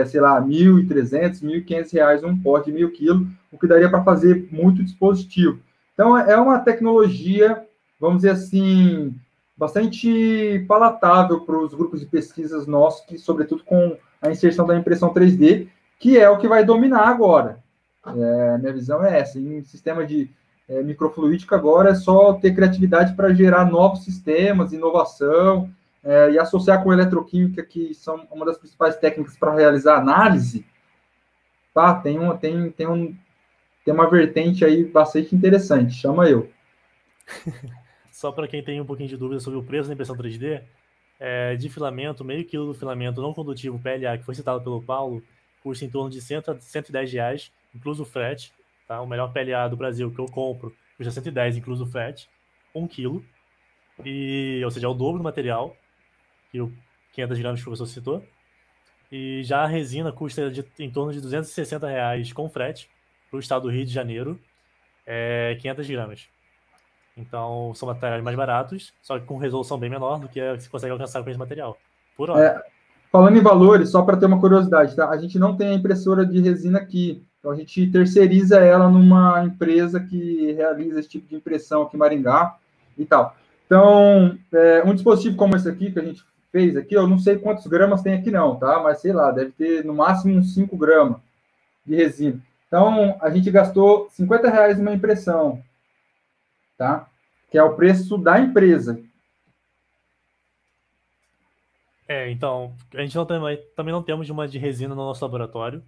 sei lá, R$ 1.300, R$ 1.500 um pote de 1.000 quilos, o que daria para fazer muito dispositivo. Então, é uma tecnologia, vamos dizer assim, bastante palatável para os grupos de pesquisas nossos, que, sobretudo com a inserção da impressão 3D, que é o que vai dominar agora. Minha visão é essa. Em sistema de microfluídica agora é só ter criatividade para gerar novos sistemas, inovação, e associar com eletroquímica, que são uma das principais técnicas para realizar análise, tá? Tem uma vertente aí bastante interessante, chama eu. Só para quem tem um pouquinho de dúvida sobre o preço da impressão 3D, de filamento, meio quilo do filamento não condutivo PLA, que foi citado pelo Paulo, custa em torno de R$ 100 a R$ 110, incluso o frete. Tá? O melhor PLA do Brasil que eu compro custa 110, incluso o frete, 1 quilo, ou seja, é o dobro do material, que o 500 gramas que o professor citou. E já a resina custa em torno de R$ 260 com frete, para o estado do Rio de Janeiro, 500 gramas. Então, são materiais mais baratos, só que com resolução bem menor do que você consegue alcançar com esse material, por hora. Falando em valores, só para ter uma curiosidade, tá? A gente não tem a impressora de resina aqui, então a gente terceiriza ela numa empresa que realiza esse tipo de impressão aqui em Maringá e tal. Então, um dispositivo como esse aqui, que a gente fez aqui, eu não sei quantos gramas tem aqui não, tá? Mas sei lá, deve ter no máximo uns 5 gramas de resina. Então, a gente gastou R$ 50 numa impressão, tá? Que é o preço da empresa. Então, a gente também não temos uma de resina no nosso laboratório,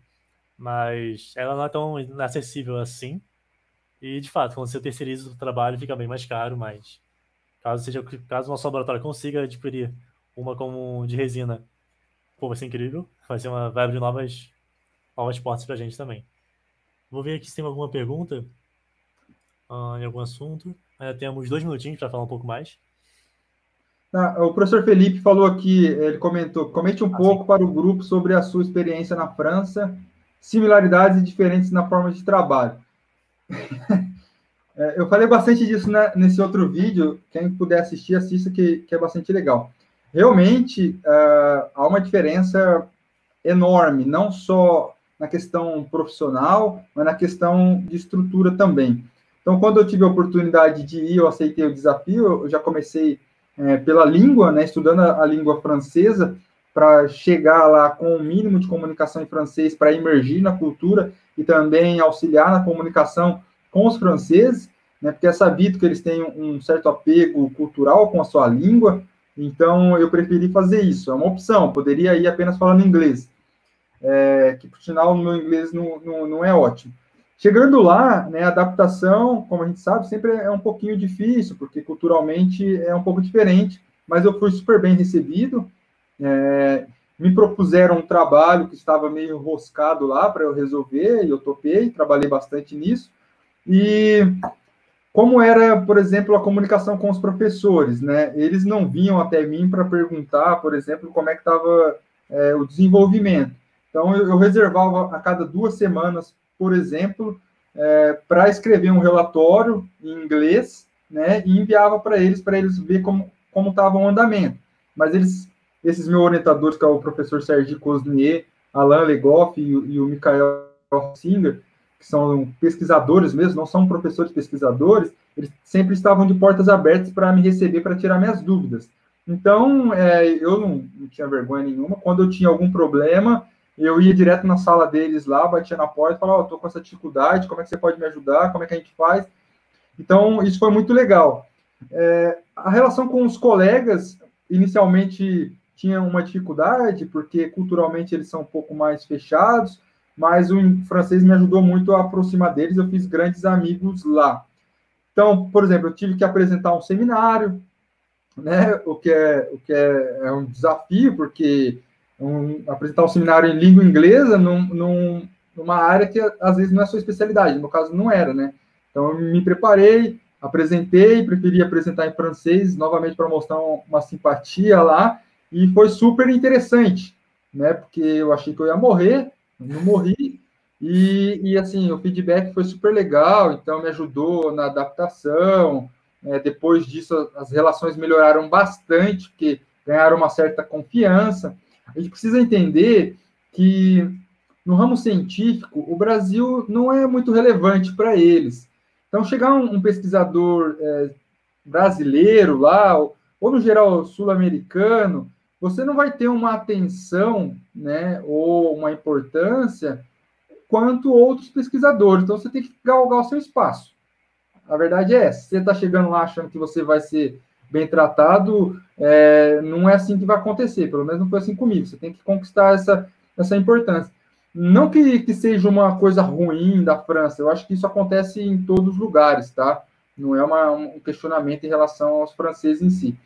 mas ela não é tão inacessível assim. E, de fato, quando você terceiriza o trabalho, fica bem mais caro, mas caso o nosso laboratório consiga adquirir uma como de resina, pô, vai ser incrível. Vai abrir novas portas pra gente também. Vou ver aqui se tem alguma pergunta em algum assunto. Ainda temos 2 minutinhos para falar um pouco mais. O professor Felipe falou aqui, ele comentou, comente um pouco para o grupo sobre a sua experiência na França, similaridades e diferenças na forma de trabalho. Eu falei bastante disso nesse outro vídeo, quem puder assistir, assista, que é bastante legal. Realmente, há uma diferença enorme, não só na questão profissional, mas na questão de estrutura também. Então, quando eu tive a oportunidade de ir, eu aceitei o desafio, eu já comecei pela língua, né, estudando a língua francesa, para chegar lá com o mínimo de comunicação em francês, para emergir na cultura e também auxiliar na comunicação com os franceses, né, porque é sabido que eles têm um certo apego cultural com a sua língua, então eu preferi fazer isso. É uma opção, poderia ir apenas falando inglês, que, por sinal, o meu inglês não é ótimo. Chegando lá, né, a adaptação, como a gente sabe, sempre é um pouquinho difícil, porque culturalmente é um pouco diferente, mas eu fui super bem recebido. Me propuseram um trabalho que estava meio enroscado lá para eu resolver, e eu topei, trabalhei bastante nisso. E como era, por exemplo, a comunicação com os professores, né? Eles não vinham até mim para perguntar, por exemplo, como é que estava o desenvolvimento. Então, eu reservava a cada 2 semanas, por exemplo, para escrever um relatório em inglês, né? E enviava para eles ver como estava o andamento. Mas esses meus orientadores, que é o professor Sergi Cosnier, Alain Legoff e o Michael Singer, que são pesquisadores mesmo, não são professores pesquisadores, eles sempre estavam de portas abertas para me receber, para tirar minhas dúvidas. Então, eu não tinha vergonha nenhuma. Quando eu tinha algum problema, eu ia direto na sala deles lá, batia na porta e falava, estou com essa dificuldade, como é que você pode me ajudar, como é que a gente faz? Então, isso foi muito legal. A relação com os colegas, inicialmente, tinha uma dificuldade, porque culturalmente eles são um pouco mais fechados, mas o francês me ajudou muito a aproximar deles, eu fiz grandes amigos lá. Então, por exemplo, eu tive que apresentar um seminário, né, o que é um desafio, porque apresentar um seminário em língua inglesa numa área que às vezes não é a sua especialidade, no meu caso não era, né? Então, eu me preparei, apresentei, preferi apresentar em francês, novamente para mostrar uma simpatia lá, e foi super interessante, né? Porque eu achei que eu ia morrer, não morri, e assim, o feedback foi super legal, então me ajudou na adaptação. Depois disso, as relações melhoraram bastante, porque ganharam uma certa confiança. A gente precisa entender que no ramo científico, o Brasil não é muito relevante para eles. Então, chegar um pesquisador brasileiro lá, ou no geral sul-americano, você não vai ter uma atenção, né, ou uma importância quanto outros pesquisadores. Então, você tem que galgar o seu espaço. A verdade é essa. Se você está chegando lá achando que você vai ser bem tratado, não é assim que vai acontecer. Pelo menos não foi assim comigo. Você tem que conquistar essa importância. Não que seja uma coisa ruim da França. Eu acho que isso acontece em todos os lugares, tá? Não é um questionamento em relação aos franceses em si.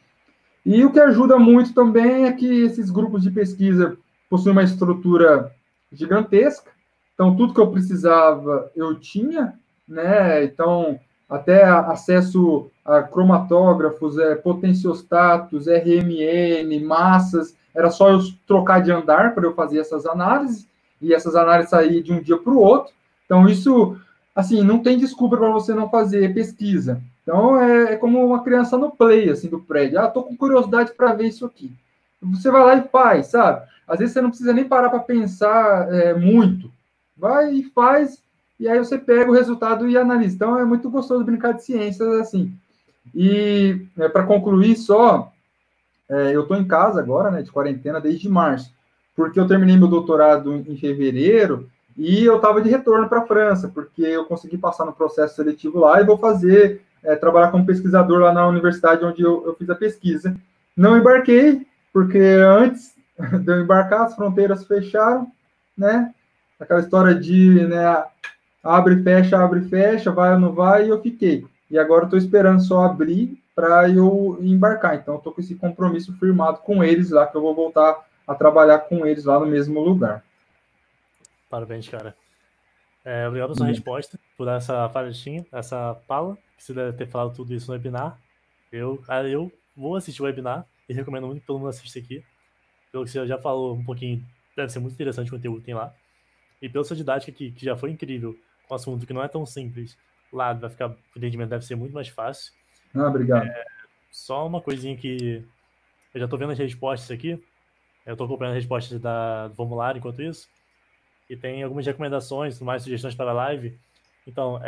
E o que ajuda muito também é que esses grupos de pesquisa possuem uma estrutura gigantesca. Então, tudo que eu precisava, eu tinha, né? Então, até acesso a cromatógrafos, potenciostatos, RMN, massas, era só eu trocar de andar para eu fazer essas análises, e essas análises saíam de um dia para o outro. Então, isso, assim, não tem desculpa para você não fazer pesquisa. Então, é como uma criança no play, assim, do prédio. Tô com curiosidade para ver isso aqui. Você vai lá e faz, sabe? Às vezes você não precisa nem parar para pensar muito. Vai e faz, e aí você pega o resultado e analisa. Então, é muito gostoso brincar de ciências assim. E, para concluir só, eu estou em casa agora, né, de quarentena, desde março, porque eu terminei meu doutorado em fevereiro e eu estava de retorno para a França, porque eu consegui passar no processo seletivo lá e vou trabalhar como pesquisador lá na universidade onde eu fiz a pesquisa. Não embarquei, porque antes de eu embarcar, as fronteiras fecharam, né? Aquela história de, né, abre e fecha, vai ou não vai, e eu fiquei. E agora estou esperando só abrir para eu embarcar. Então, estou com esse compromisso firmado com eles lá, que eu vou voltar a trabalhar com eles lá no mesmo lugar. Parabéns, cara. Obrigado pela sua resposta, por dar essa palestinha, essa fala, que você deve ter falado tudo isso no webinar. Eu vou assistir o webinar e recomendo muito que todo mundo assista aqui. Pelo que você já falou um pouquinho, deve ser muito interessante o conteúdo que tem lá. E pela sua didática aqui, que já foi incrível, com um assunto que não é tão simples, lá vai ficar, o entendimento deve ser muito mais fácil. Obrigado. Só uma coisinha que eu já estou vendo as respostas aqui, eu estou acompanhando as respostas do formulário enquanto isso, e tem algumas recomendações, mais sugestões para a live. Então,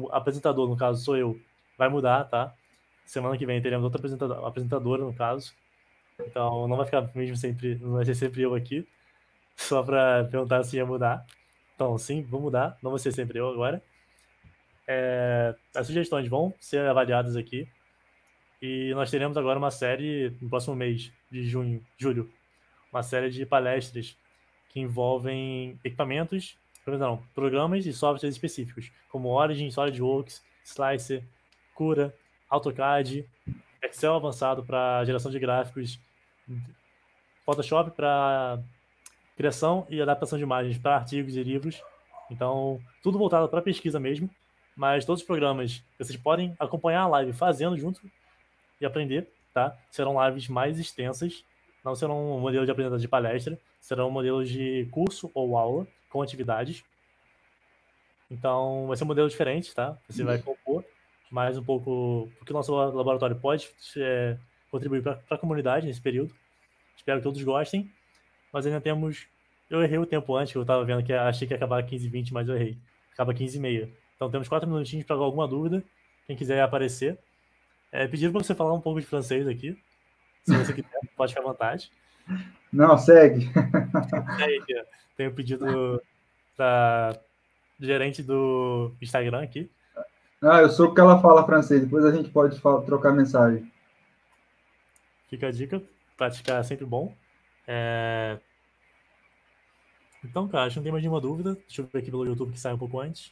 o apresentador, no caso, sou eu, vai mudar, tá? Semana que vem teremos outra apresentadora, no caso. Então, não vai ficar mesmo sempre, não vai ser sempre eu aqui, só para perguntar se ia mudar. Então, sim, vou mudar, não vai ser sempre eu agora. As sugestões vão ser avaliadas aqui. E nós teremos agora uma série no próximo mês de julho, uma série de palestras que envolvem programas e softwares específicos, como Origin, SolidWorks, Slicer, Cura, AutoCAD, Excel avançado para geração de gráficos, Photoshop para criação e adaptação de imagens para artigos e livros. Então, tudo voltado para pesquisa mesmo. Mas todos os programas, vocês podem acompanhar a live fazendo junto e aprender, tá? Serão lives mais extensas, não serão um modelo de apresentação de palestra, serão modelos de curso ou aula com atividades. Então, vai ser um modelo diferente, tá? Você vai compor mais um pouco, porque o nosso laboratório pode contribuir para a comunidade nesse período. Espero que todos gostem. Nós ainda temos... Eu errei o tempo antes, que eu estava vendo que achei que ia acabar 15h20, mas eu errei. Acaba 15h30. Então temos 4 minutinhos para alguma dúvida. Quem quiser aparecer. Pediram para você falar um pouco de francês aqui. Se você quiser, pode ficar à vontade. Não, segue. Tenho pedido para gerente do Instagram aqui. Ah, eu sou que ela fala francês, depois a gente pode trocar mensagem. Fica a dica, praticar é sempre bom. Então, cara, acho que não tem mais nenhuma dúvida. Deixa eu ver aqui pelo YouTube que sai um pouco antes.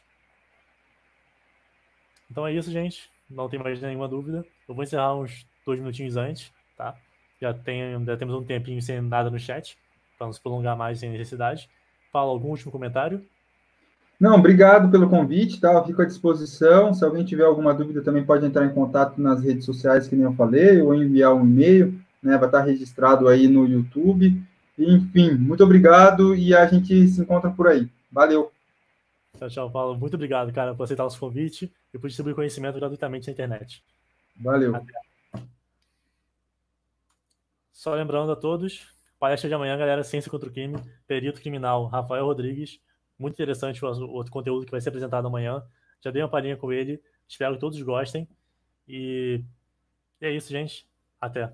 Então é isso, gente. Não tem mais nenhuma dúvida. Eu vou encerrar uns 2 minutinhos antes, tá? Já temos um tempinho sem nada no chat, para não se prolongar mais sem necessidade. Fala algum último comentário? Não, obrigado pelo convite, tá? Eu fico à disposição. Se alguém tiver alguma dúvida, também pode entrar em contato nas redes sociais, que nem eu falei, ou enviar um e-mail, né? Vai estar registrado aí no YouTube. Enfim, muito obrigado e a gente se encontra por aí. Valeu. Tchau, tchau, Paulo. Muito obrigado, cara, por aceitar o nosso convite e por distribuir conhecimento gratuitamente na internet. Valeu. Até. Só lembrando a todos, palestra de amanhã, galera, Ciência contra o Crime, perito criminal Rafael Rodrigues. Muito interessante o outro conteúdo que vai ser apresentado amanhã. Já dei uma palhinha com ele. Espero que todos gostem. E é isso, gente. Até.